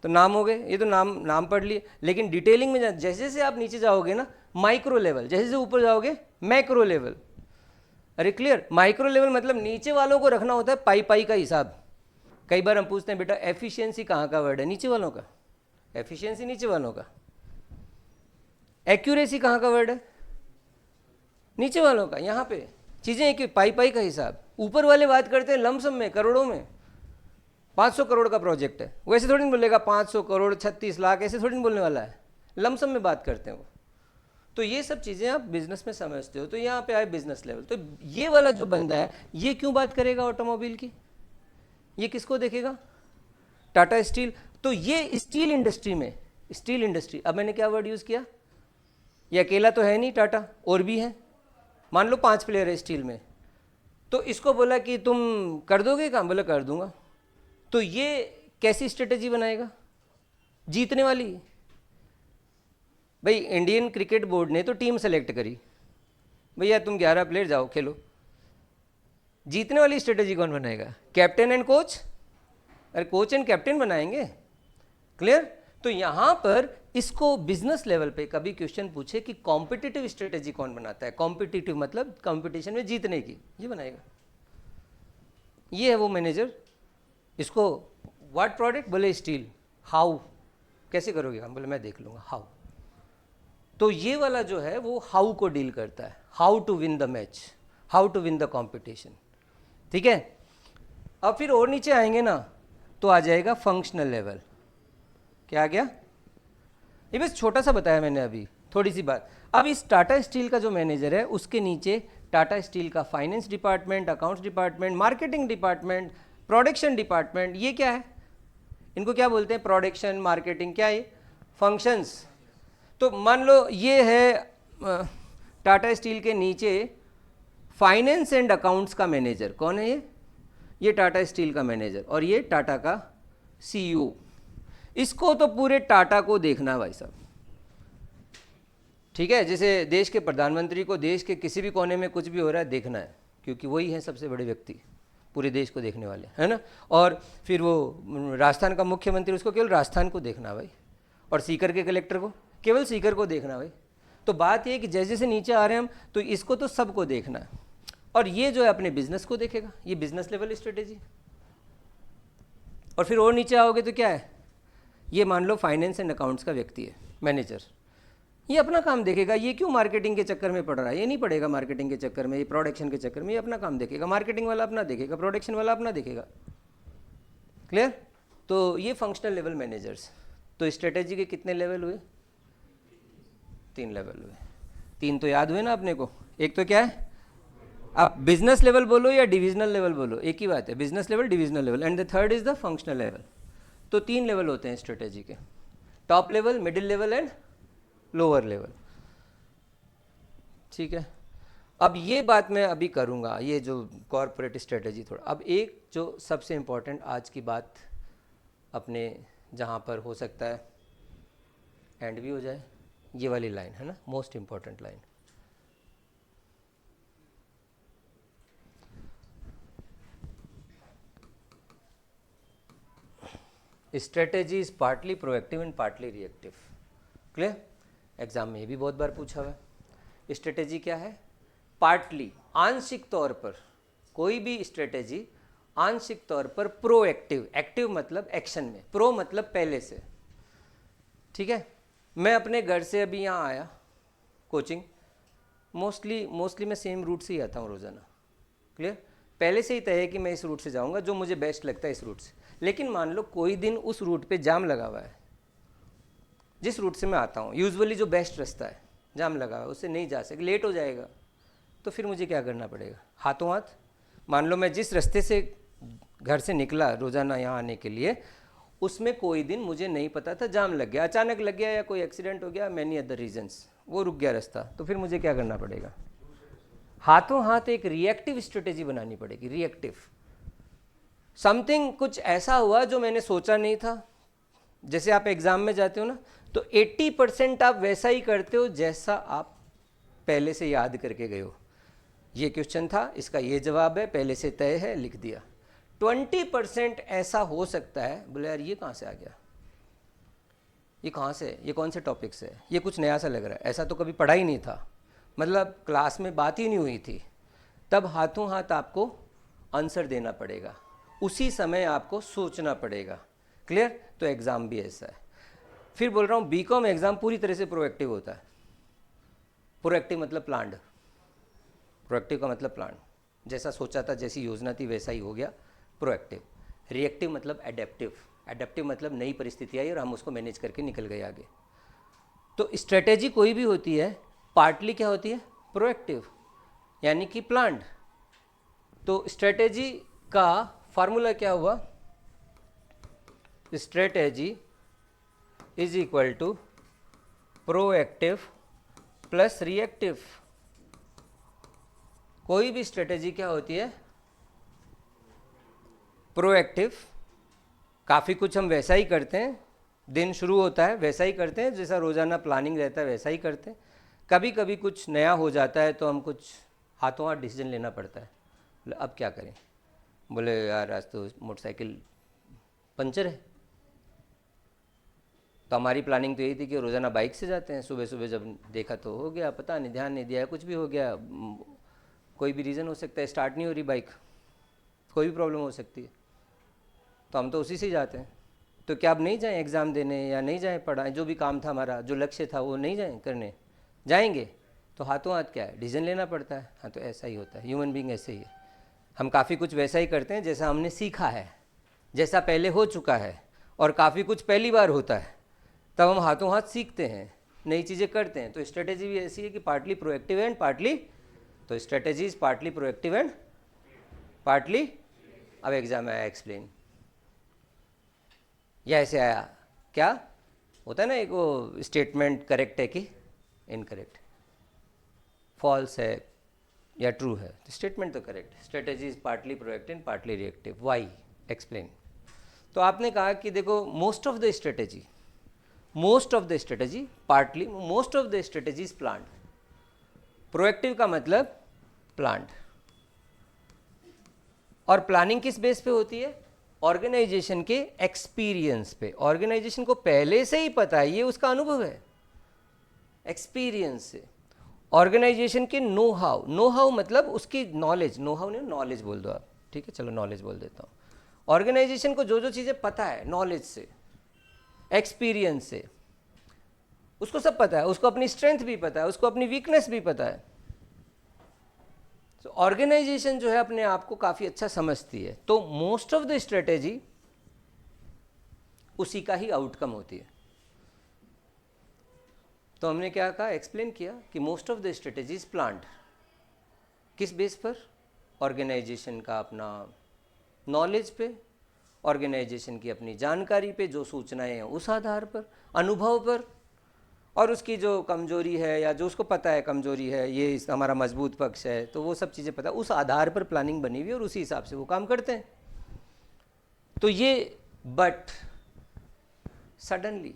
तो नाम हो गए, ये तो नाम पढ़ लिए। लेकिन डिटेलिंग में जैसे जैसे आप नीचे जाओगे ना, माइक्रो लेवल, जैसे जैसे ऊपर जाओगे मैक्रो लेवल। अरे क्लियर, माइक्रो लेवल मतलब नीचे वालों को रखना होता है पाई पाई का हिसाब। कई बार हम पूछते हैं बेटा एफिशिएंसी कहाँ का वर्ड है, नीचे वालों का। एफिशिएंसी नीचे वालों का। एक्यूरेसी कहाँ का वर्ड है, नीचे वालों का। यहाँ पे चीज़ें एक पाई पाई का हिसाब। ऊपर वाले बात करते हैं लमसम में, करोड़ों में। 500 करोड़ का प्रोजेक्ट है, वैसे थोड़ी नहीं बोलेगा 500 करोड़ 36 लाख, ऐसे थोड़ी नहीं बोलने वाला है, लमसम में बात करते हैं वो। तो ये सब चीज़ें आप बिजनेस में समझते हो। तो यहाँ पे आए बिजनेस लेवल। तो ये वाला जो बंदा है ये क्यों बात करेगा ऑटोमोबाइल की, ये किसको देखेगा, टाटा स्टील। तो ये स्टील इंडस्ट्री में, स्टील इंडस्ट्री, अब मैंने क्या वर्ड यूज़ किया, ये अकेला तो है नहीं टाटा, और भी है। मान लो 5 प्लेयर है स्टील में, तो इसको बोला कि तुम कर दोगे काम, बोला कर दूंगा। तो ये कैसी स्ट्रेटेजी बनाएगा, जीतने वाली। भाई इंडियन क्रिकेट बोर्ड ने तो टीम सेलेक्ट करी, भैया तुम 11 प्लेयर जाओ खेलो, जीतने वाली स्ट्रेटेजी कौन बनाएगा, कैप्टन एंड कोच। अरे कोच एंड कैप्टन बनाएंगे, क्लियर। तो यहाँ पर इसको बिजनेस लेवल पे कभी क्वेश्चन पूछे कि कॉम्पिटिटिव स्ट्रेटेजी कौन बनाता है, कॉम्पिटिटिव मतलब कंपटीशन में जीतने की, ये बनाएगा। ये है वो मैनेजर। इसको व्हाट प्रोडक्ट, बोले स्टील, हाउ, कैसे करोगे हम, बोले मैं देख लूँगा हाउ। तो ये वाला जो है वो हाउ को डील करता है, how to win the match, how to win the competition, ठीक है। अब फिर और नीचे आएंगे ना तो आ जाएगा फंक्शनल लेवल। क्या आ गया, ये बस छोटा सा बताया मैंने अभी, थोड़ी सी बात। अब इस टाटा स्टील का जो मैनेजर है उसके नीचे टाटा स्टील का finance department, accounts department, marketing department, production department, ये क्या है, इनको क्या बोलते हैं, प्रोडक्शन, मार्केटिंग, क्या है, फंक्शंस। तो मान लो ये है टाटा स्टील के नीचे फाइनेंस एंड अकाउंट्स का मैनेजर, कौन है ये टाटा स्टील का मैनेजर, और ये टाटा का सीईओ। इसको तो पूरे टाटा को देखना भाई साहब, ठीक है। जैसे देश के प्रधानमंत्री को देश के किसी भी कोने में कुछ भी हो रहा है देखना है, क्योंकि वही है सबसे बड़े व्यक्ति, पूरे देश को देखने वाले, है ना। और फिर वो राजस्थान का मुख्यमंत्री, उसको केवल राजस्थान को देखना भाई, और सीकर के कलेक्टर को केवल सीकर को देखना भाई। तो बात ये कि जैसे जैसे नीचे आ रहे हैं हम, तो इसको तो सबको देखना है। और ये जो है अपने बिजनेस को देखेगा, ये बिजनेस लेवल स्ट्रेटेजी। और फिर और नीचे आओगे तो क्या है, ये मान लो फाइनेंस एंड अकाउंट्स का व्यक्ति है, मैनेजर, ये अपना काम देखेगा। ये क्यों मार्केटिंग के चक्कर में पड़ रहा है, ये नहीं पड़ेगा मार्केटिंग के चक्कर में, ये प्रोडक्शन के चक्कर में, ये अपना काम देखेगा। मार्केटिंग वाला अपना देखेगा, प्रोडक्शन वाला अपना देखेगा, क्लियर। तो ये फंक्शनल लेवल मैनेजर्स। तो स्ट्रेटेजी के कितने लेवल हुए, 3 लेवल हुए। 3 तो याद हुए ना अपने को। एक तो क्या है, आप बिजनेस लेवल बोलो या डिविजनल लेवल बोलो, एक ही बात है, business level, divisional level, and the third is the functional level. तो 3 लेवल होते हैं स्ट्रेटेजी के, top level, middle level and lower level, ठीक है। अब ये बात मैं अभी करूँगा, ये जो कॉर्पोरेट स्ट्रेटेजी थोड़ा। अब एक जो सबसे इम्पोर्टेंट आज की बात अपने जहाँ पर हो सकता है एंड भी हो जाए, ये वाली लाइन है ना, most important line. Strategy is partly proactive and partly reactive, clear. Exam में ये भी बहुत बार पूछा हुआ है। स्ट्रेटेजी क्या है, पार्टली, आंशिक तौर पर, कोई भी स्ट्रेटेजी आंशिक तौर पर प्रोएक्टिव, एक्टिव मतलब एक्शन में, प्रो मतलब पहले से, ठीक है। मैं अपने घर से अभी यहाँ आया कोचिंग, मोस्टली मैं सेम रूट से ही आता हूँ रोज़ाना, क्लियर। पहले से ही तय है कि मैं इस रूट से जाऊँगा, जो मुझे बेस्ट लगता है इस रूट से। लेकिन मान लो कोई दिन उस रूट पे जाम लगा हुआ है, जिस रूट से मैं आता हूँ यूजुअली जो बेस्ट रास्ता है, जाम लगा हुआ है, उससे नहीं जा सके, लेट हो जाएगा, तो फिर मुझे क्या करना पड़ेगा, हाथों हाथ। मान लो मैं जिस रास्ते से घर से निकला रोज़ाना यहाँ आने के लिए, उसमें कोई दिन मुझे नहीं पता था, जाम लग गया, अचानक लग गया, या कोई एक्सीडेंट हो गया, मैनी अदर रीजंस, वो रुक गया रास्ता, तो फिर मुझे क्या करना पड़ेगा, हाथों हाथ एक रिएक्टिव स्ट्रेटेजी बनानी पड़ेगी। रिएक्टिव समथिंग, कुछ ऐसा हुआ जो मैंने सोचा नहीं था। जैसे आप एग्जाम में जाते हो ना, तो 80% आप वैसा ही करते हो जैसा आप पहले से याद करके गए हो। ये क्वेश्चन था, इसका ये जवाब है, पहले से तय है, लिख दिया। 20% ऐसा हो सकता है, बोले यार ये कहाँ से आ गया, ये कहाँ से है, ये कौन से टॉपिक से है, ये कुछ नया सा लग रहा है, ऐसा तो कभी पढ़ा ही नहीं था, मतलब क्लास में बात ही नहीं हुई थी, तब हाथों हाथ आपको आंसर देना पड़ेगा, उसी समय आपको सोचना पड़ेगा। क्लियर? तो एग्ज़ाम भी ऐसा है। फिर बोल रहा हूँ बीकॉम एग्ज़ाम पूरी तरह से प्रोएक्टिव होता है। प्रोएक्टिव मतलब प्लान्ड, प्रोएक्टिव का मतलब प्लान, जैसा सोचा था, जैसी योजना थी वैसा ही हो गया, प्रोएक्टिव। रिएक्टिव मतलब एडेप्टिव, एडेप्टिव मतलब नई परिस्थिति आई और हम उसको मैनेज करके निकल गए आगे। तो स्ट्रेटेजी कोई भी होती है पार्टली क्या होती है, प्रोएक्टिव यानी कि प्लान्ड। तो स्ट्रेटेजी का फार्मूला क्या हुआ, strategy is equal to proactive plus reactive. कोई भी स्ट्रेटेजी क्या होती है, प्रोएक्टिव। काफ़ी कुछ हम वैसा ही करते हैं, दिन शुरू होता है वैसा ही करते हैं, जैसा रोज़ाना प्लानिंग रहता है वैसा ही करते हैं। कभी कभी कुछ नया हो जाता है तो हम कुछ हाथों हाथ डिसीजन लेना पड़ता है, बोले अब क्या करें, बोले यार आज तो मोटरसाइकिल पंचर है, तो हमारी प्लानिंग तो यही थी कि रोज़ाना बाइक से जाते हैं, सुबह सुबह जब देखा तो हो गया, पता नहीं ध्यान नहीं दिया, कुछ भी हो गया, कोई भी रीज़न हो सकता है, स्टार्ट नहीं हो रही बाइक, कोई भी प्रॉब्लम हो सकती है, तो हम तो उसी से जाते हैं। तो क्या अब नहीं जाएं एग्ज़ाम देने या नहीं जाएं पढ़ाएं, जो भी काम था हमारा, जो लक्ष्य था वो नहीं जाएं करने, जाएंगे तो हाथों हाथ क्या है, डिसीजन लेना पड़ता है। हाँ तो ऐसा ही होता है, ह्यूमन बीइंग ऐसे ही है, हम काफ़ी कुछ वैसा ही करते हैं जैसा हमने सीखा है, जैसा पहले हो चुका है, और काफ़ी कुछ पहली बार होता है, तब हम हाथों हाथ सीखते हैं, नई चीज़ें करते हैं। तो स्ट्रेटेजी भी ऐसी है कि पार्टली प्रोएक्टिव एंड पार्टली, तो strategy is partly proactive and partly, अब एग्जाम में आया एक्सप्लेन, या ऐसे आया, क्या होता है ना, एक वो स्टेटमेंट करेक्ट है कि इनकरेक्ट, फॉल्स है या ट्रू है, तो स्टेटमेंट तो correct. Strategy is partly proactive partly reactive, why, explain. तो आपने कहा कि देखो most of the strategy partly, most of the strategy is planned. Proactive का मतलब प्लान्ड, और प्लानिंग किस बेस पे होती है, ऑर्गेनाइजेशन के एक्सपीरियंस पे। ऑर्गेनाइजेशन को पहले से ही पता है, ये उसका अनुभव है, एक्सपीरियंस से। ऑर्गेनाइजेशन के नो हाउ मतलब उसकी नॉलेज, नो हाउ नहीं, नॉलेज बोल दो आप, ठीक है, चलो नॉलेज बोल देता हूँ। ऑर्गेनाइजेशन को जो जो चीज़ें पता है, नॉलेज से, एक्सपीरियंस से, उसको सब पता है, उसको अपनी स्ट्रेंथ भी पता है, उसको अपनी वीकनेस भी पता है। तो ऑर्गेनाइजेशन जो है अपने आप को काफ़ी अच्छा समझती है, तो मोस्ट ऑफ द स्ट्रेटेजी उसी का ही आउटकम होती है। तो हमने क्या कहा, एक्सप्लेन किया कि most of the strategy is planned. किस बेस पर, ऑर्गेनाइजेशन का अपना नॉलेज पे, ऑर्गेनाइजेशन की अपनी जानकारी पे, जो सूचनाएं हैं उस आधार पर, अनुभव पर, और उसकी जो कमजोरी है या जो उसको पता है कमजोरी है, ये हमारा मजबूत पक्ष है, तो वो सब चीज़ें पता है, उस आधार पर प्लानिंग बनी हुई है और उसी हिसाब से वो काम करते हैं। तो ये, बट सडनली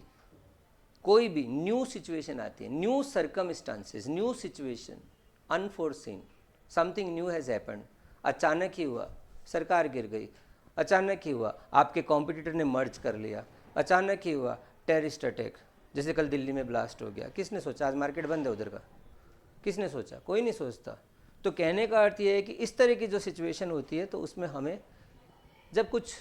कोई भी न्यू सिचुएशन आती है, new circumstances, new situation, unforeseen, something new has happened, अचानक ही हुआ, सरकार गिर गई, अचानक ही हुआ आपके कॉम्पिटिटर ने मर्ज कर लिया, अचानक ही हुआ टेररिस्ट अटैक, जैसे कल दिल्ली में ब्लास्ट हो गया, किसने सोचा, आज मार्केट बंद है उधर का, किसने सोचा, कोई नहीं सोचता। तो कहने का अर्थ ये है कि इस तरह की जो सिचुएशन होती है, तो उसमें हमें जब कुछ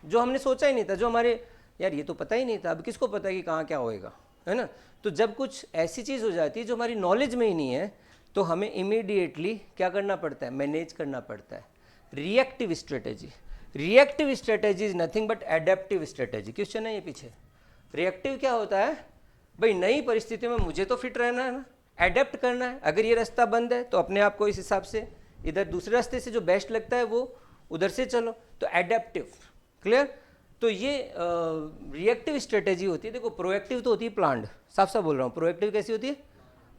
जो हमने सोचा ही नहीं था, जो हमारे यार ये तो पता ही नहीं था, अब किसको पता है कि कहाँ क्या होएगा, है ना, तो जब कुछ ऐसी चीज़ हो जाती है जो हमारी नॉलेज में ही नहीं है, तो हमें इमीडिएटली क्या करना पड़ता है, मैनेज करना पड़ता है। Reactive strategy, reactive strategy is nothing but adaptive strategy. Question है ये पीछे, रिएक्टिव क्या होता है, भाई नई परिस्थितियों में मुझे तो फिट रहना है ना, एडेप्ट करना है, अगर ये रास्ता बंद है तो अपने आप को इस हिसाब से इधर दूसरे रास्ते से जो बेस्ट लगता है वो उधर से चलो, तो एडेप्टिव। क्लियर? तो ये रिएक्टिव स्ट्रेटेजी होती है। देखो प्रोएक्टिव तो होती है प्लान्ड, साफ साफ बोल रहा हूँ, प्रोएक्टिव कैसी होती है,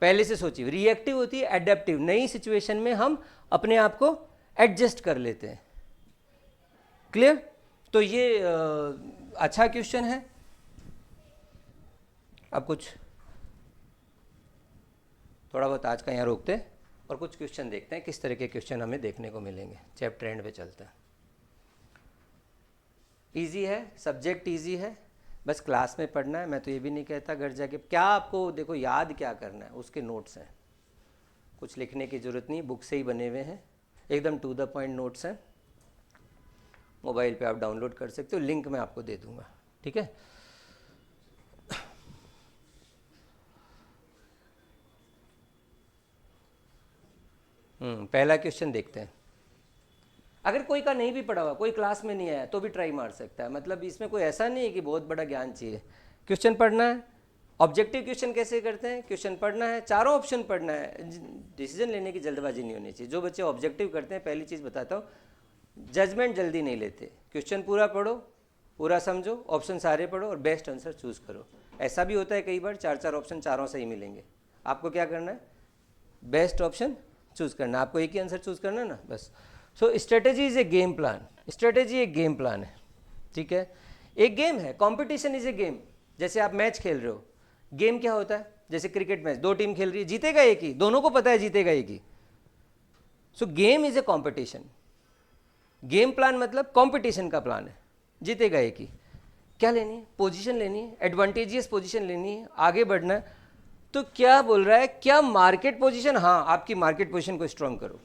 पहले से सोची। रिएक्टिव होती है एडेप्टिव, नई सिचुएशन में हम अपने आप को एडजस्ट कर लेते हैं। क्लियर? तो ये अच्छा क्वेश्चन है। अब कुछ थोड़ा बहुत आज का यहाँ रोकते हैं और कुछ क्वेश्चन देखते हैं, किस तरह के क्वेश्चन हमें देखने को मिलेंगे। चैप्टर एंड पे चलते हैं। इजी है, सब्जेक्ट इजी है, बस क्लास में पढ़ना है। मैं तो ये भी नहीं कहता घर जाके क्या आपको देखो याद क्या करना है, उसके नोट्स हैं, कुछ लिखने की ज़रूरत नहीं, बुक से ही बने हुए हैं, एकदम टू द पॉइंट नोट्स हैं, मोबाइल पे आप डाउनलोड कर सकते हो, लिंक मैं आपको दे दूंगा, ठीक है। पहला क्वेश्चन देखते हैं। अगर कोई का नहीं भी पढ़ा हुआ, कोई क्लास में नहीं आया तो भी ट्राई मार सकता है, मतलब इसमें कोई ऐसा नहीं है कि बहुत बड़ा ज्ञान चाहिए। क्वेश्चन पढ़ना है, ऑब्जेक्टिव क्वेश्चन कैसे करते हैं, क्वेश्चन पढ़ना है, चारों ऑप्शन पढ़ना है, डिसीजन लेने की जल्दबाजी नहीं होनी चाहिए। जो बच्चे ऑब्जेक्टिव करते हैं, पहली चीज़ बताता हूँ, जजमेंट जल्दी नहीं लेते, क्वेश्चन पूरा पढ़ो, पूरा समझो, ऑप्शन सारे पढ़ो और बेस्ट आंसर चूज़ करो। ऐसा भी होता है कई बार 4 ऑप्शन चारों सही मिलेंगे, आपको क्या करना है, बेस्ट ऑप्शन चूज़ करना, आपको एक ही आंसर चूज़ करना है ना, बस। So strategy is a game plan, strategy एक गेम प्लान है, ठीक है, एक गेम है। कंपटीशन इज़ ए गेम, जैसे आप मैच खेल रहे हो, गेम क्या होता है, जैसे क्रिकेट मैच, 2 टीम खेल रही है, जीतेगा एक ही, दोनों को पता है जीतेगा एक ही। So game is a competition, game plan मतलब कंपटीशन का प्लान है, जीतेगा एक ही। क्या लेनी है, पोजीशन लेनी है, एडवांटेजियस पोजीशन लेनी है, आगे बढ़ना है। तो क्या बोल रहा है, क्या मार्केट पोजीशन, हाँ आपकी मार्केट पोजीशन को स्ट्रांग करो,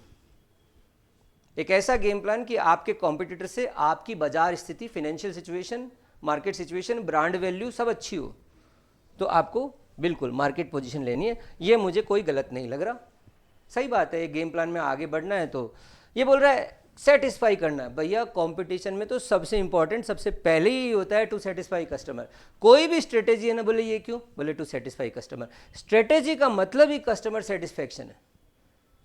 एक ऐसा गेम प्लान कि आपके कॉम्पिटिटर से आपकी बाजार स्थिति, financial situation, market situation, brand value सब अच्छी हो, तो आपको बिल्कुल मार्केट पोजीशन लेनी है। ये मुझे कोई गलत नहीं लग रहा, सही बात है, गेम प्लान में आगे बढ़ना है। तो ये बोल रहा है सेटिस्फाई करना है, भैया कंपटीशन में तो सबसे इंपॉर्टेंट सबसे पहले ही होता है टू सेटिस्फाई कस्टमर। कोई भी स्ट्रेटेजी है ना, बोले ये क्यों, बोले टू सेटिस्फाई कस्टमर। स्ट्रेटेजी का मतलब ही कस्टमर सेटिस्फैक्शन है,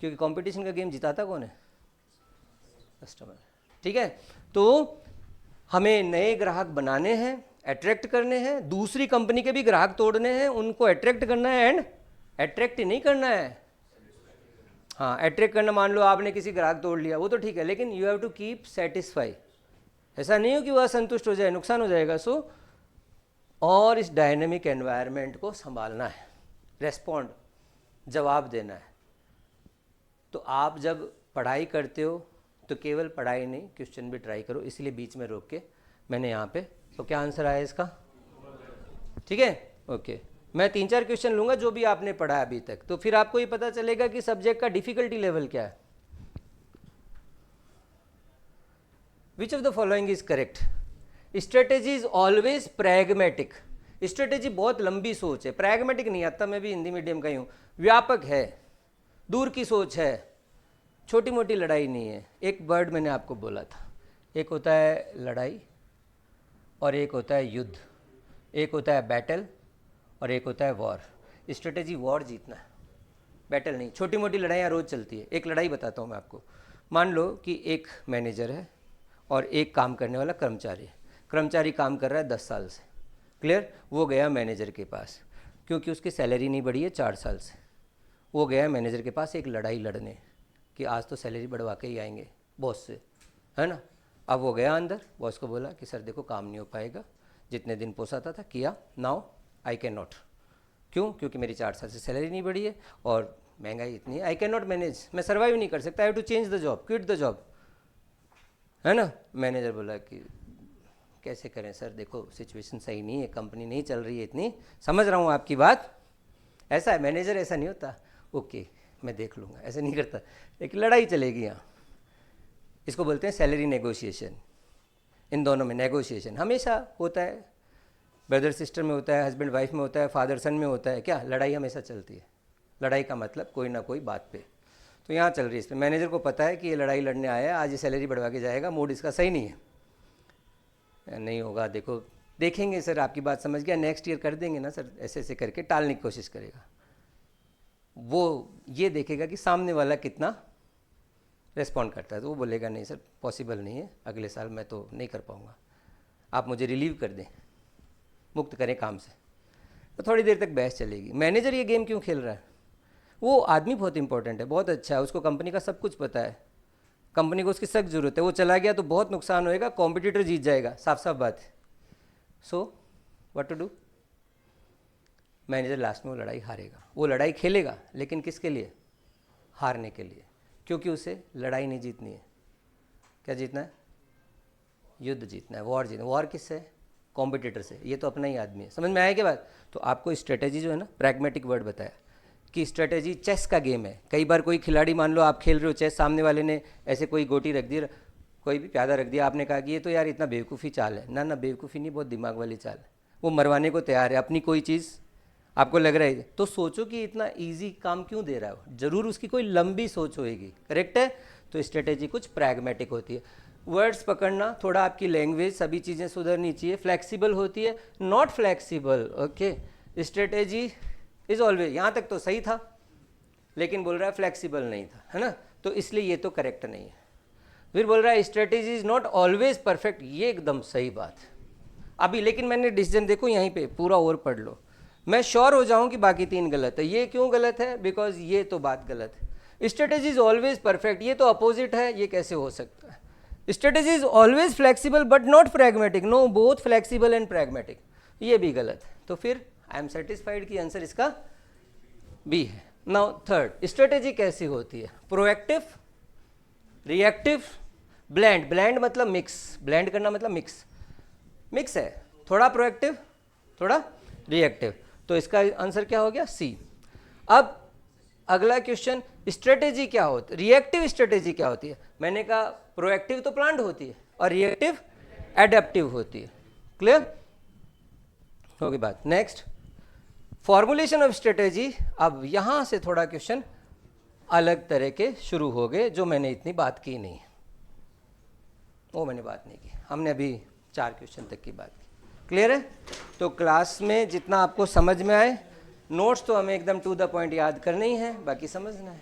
क्योंकि कंपटीशन का गेम जिताता कौन है, कस्टमर, ठीक है। तो हमें नए ग्राहक बनाने हैं, अट्रैक्ट करने हैं, दूसरी कंपनी के भी ग्राहक तोड़ने हैं, उनको अट्रैक्ट करना है एंड अट्रैक्ट नहीं करना है। हाँ, अट्रैक्ट करना, मान लो आपने किसी ग्राहक तोड़ लिया वो तो ठीक है, लेकिन you have to keep satisfy, ऐसा नहीं हो कि वह संतुष्ट हो जाए, नुकसान हो जाएगा। सो और इस डायनेमिक एनवायरनमेंट को संभालना है, रेस्पॉन्ड, जवाब देना है। तो आप जब पढ़ाई करते हो तो केवल पढ़ाई नहीं, क्वेश्चन भी ट्राई करो, इसलिए बीच में रोक के मैंने यहाँ पे, तो क्या आंसर आया इसका, ठीक है, ओके। मैं 3-4 क्वेश्चन लूँगा जो भी आपने पढ़ा अभी तक, तो फिर आपको ये पता चलेगा कि सब्जेक्ट का डिफिकल्टी लेवल क्या है। Which of the following is correct, strategy is always pragmatic. Strategy बहुत लंबी सोच है, प्रैग्मेटिक नहीं आता, मैं भी हिंदी मीडियम का ही हूँ, व्यापक है, दूर की सोच है, छोटी मोटी लड़ाई नहीं है। एक वर्ड मैंने आपको बोला था, एक होता है लड़ाई और एक होता है युद्ध, एक होता है बैटल और एक होता है वॉर। स्ट्रेटेजी वॉर जीतना है, बैटल नहीं। छोटी मोटी लड़ाइयाँ रोज़ चलती है, एक लड़ाई बताता हूँ मैं आपको। मान लो कि एक मैनेजर है और एक काम करने वाला कर्मचारी है, कर्मचारी काम कर रहा है 10 साल से, क्लियर। वो गया मैनेजर के पास, क्योंकि उसकी सैलरी नहीं बढ़ी है 4 साल से, वो गया मैनेजर के पास एक लड़ाई लड़ने कि आज तो सैलरी बढ़वा के ही आएंगे बॉस से, है ना। अब वो गया अंदर, बॉस को बोला कि सर देखो काम नहीं हो पाएगा, जितने दिन पोसाता था किया, नाउ आई कैन नॉट। क्यों, क्योंकि मेरी 4 साल से सैलरी नहीं बढ़ी है और महंगाई इतनी है, आई कैन नॉट मैनेज, मैं सर्वाइव नहीं कर सकता, I have to change the job, quit the job, है ना। मैनेजर बोला कि कैसे करें सर, देखो सिचुएशन सही नहीं है, कंपनी नहीं चल रही है इतनी, समझ रहा हूँ आपकी बात, ऐसा है मैनेजर, ऐसा नहीं होता, ओके मैं देख लूँगा, ऐसे नहीं करता। एक लड़ाई चलेगी यहाँ, इसको बोलते हैं सैलरी नेगोशिएशन। इन दोनों में नेगोशिएशन हमेशा होता है, ब्रदर सिस्टर में होता है, हस्बैंड वाइफ में होता है, फादर सन में होता है, क्या लड़ाई हमेशा चलती है। लड़ाई का मतलब कोई ना कोई बात पे, तो यहाँ चल रही है इस पर। मैनेजर को पता है कि ये लड़ाई लड़ने आया है, आज ये सैलरी बढ़वा के जाएगा, मूड इसका सही नहीं है, नहीं होगा, देखो देखेंगे सर, आपकी बात समझ गया, नेक्स्ट ईयर कर देंगे ना सर, ऐसे ऐसे करके टालने की कोशिश करेगा। वो ये देखेगा कि सामने वाला कितना रेस्पॉन्ड करता है, तो वो बोलेगा नहीं सर पॉसिबल नहीं है, अगले साल मैं तो नहीं कर पाऊँगा, आप मुझे रिलीव कर दें, मुक्त करें काम से। तो थोड़ी देर तक बहस चलेगी। मैनेजर ये गेम क्यों खेल रहा है, वो आदमी बहुत इंपॉर्टेंट है, बहुत अच्छा है, उसको कंपनी का सब कुछ पता है, कंपनी को उसकी सख्त ज़रूरत है, वो चला गया तो बहुत नुकसान होएगा, कॉम्पिटिटर जीत जाएगा, साफ साफ बात है। So what to do, manager last में वो लड़ाई हारेगा, वो लड़ाई खेलेगा लेकिन किसके लिए, हारने के लिए, क्योंकि उसे लड़ाई नहीं जीतनी है, क्या जीतना है, युद्ध जीतना है, वॉर जीतना। वॉर किससे है, कॉम्पिटिटर से, ये तो अपना ही आदमी है। समझ में आया क्या बात? तो आपको स्ट्रेटेजी जो है ना, प्रैग्मेटिक वर्ड बताया कि स्ट्रेटेजी चेस का गेम है। कई बार कोई खिलाड़ी, मान लो आप खेल रहे हो चेस, सामने वाले ने ऐसे कोई गोटी रख दी, कोई भी प्यादा रख दिया, आपने कहा कि ये तो यार इतना बेवकूफ़ी चाल है। ना ना, बेवकूफ़ी नहीं, बहुत दिमाग वाली चाल है। वो मरवाने को तैयार है अपनी कोई चीज़, आपको लग रहा है तो सोचो कि इतना इजी काम क्यों दे रहा है, ज़रूर उसकी कोई लंबी सोच होएगी। करेक्ट है? तो स्ट्रेटेजी कुछ प्रैग्मेटिक होती है। वर्ड्स पकड़ना, थोड़ा आपकी लैंग्वेज, सभी चीज़ें सुधरनी चाहिए। फ्लेक्सिबल होती है, not flexible. Okay, strategy is always, यहाँ तक तो सही था, लेकिन बोल रहा है फ्लेक्सिबल नहीं था, है ना? तो इसलिए ये तो करेक्ट नहीं है। फिर बोल रहा है strategy is not always perfect, ये एकदम सही बात है अभी। लेकिन मैंने डिसीजन, देखो यहीं पे पूरा और पढ़ लो, मैं श्योर हो जाऊं कि बाकी 3 गलत है। ये क्यों गलत है? बिकॉज ये तो बात गलत है। स्ट्रेटेजी इज ऑलवेज परफेक्ट, ये तो अपोजिट है, ये कैसे हो सकता है? Strategy is always flexible but not pragmatic, no, both flexible and pragmatic, ये भी गलत है। तो फिर आई एम सेटिस्फाइड कि आंसर इसका बी है। नाउ थर्ड, स्ट्रेटेजी कैसी होती है? Proactive, reactive, blend. ब्लेंड मतलब मिक्स, ब्लेंड करना मतलब मिक्स, मिक्स है, थोड़ा प्रोएक्टिव थोड़ा रिएक्टिव। तो इसका आंसर क्या हो गया? सी। अब अगला क्वेश्चन, स्ट्रेटेजी क्या होती है? रिएक्टिव स्ट्रेटेजी क्या होती है? मैंने कहा प्रोएक्टिव तो प्लांट होती है और रिएक्टिव एडेप्टिव होती है। क्लियर होगी बात? Next, formulation of strategy. अब यहां से थोड़ा क्वेश्चन अलग तरह के शुरू हो गए, जो मैंने इतनी बात की नहीं, वो मैंने बात नहीं की। हमने अभी 4 क्वेश्चन तक की बात की। क्लियर है? तो क्लास में जितना आपको समझ में आए, नोट्स तो हमें एकदम टू द पॉइंट याद करने ही है, बाकी समझना है।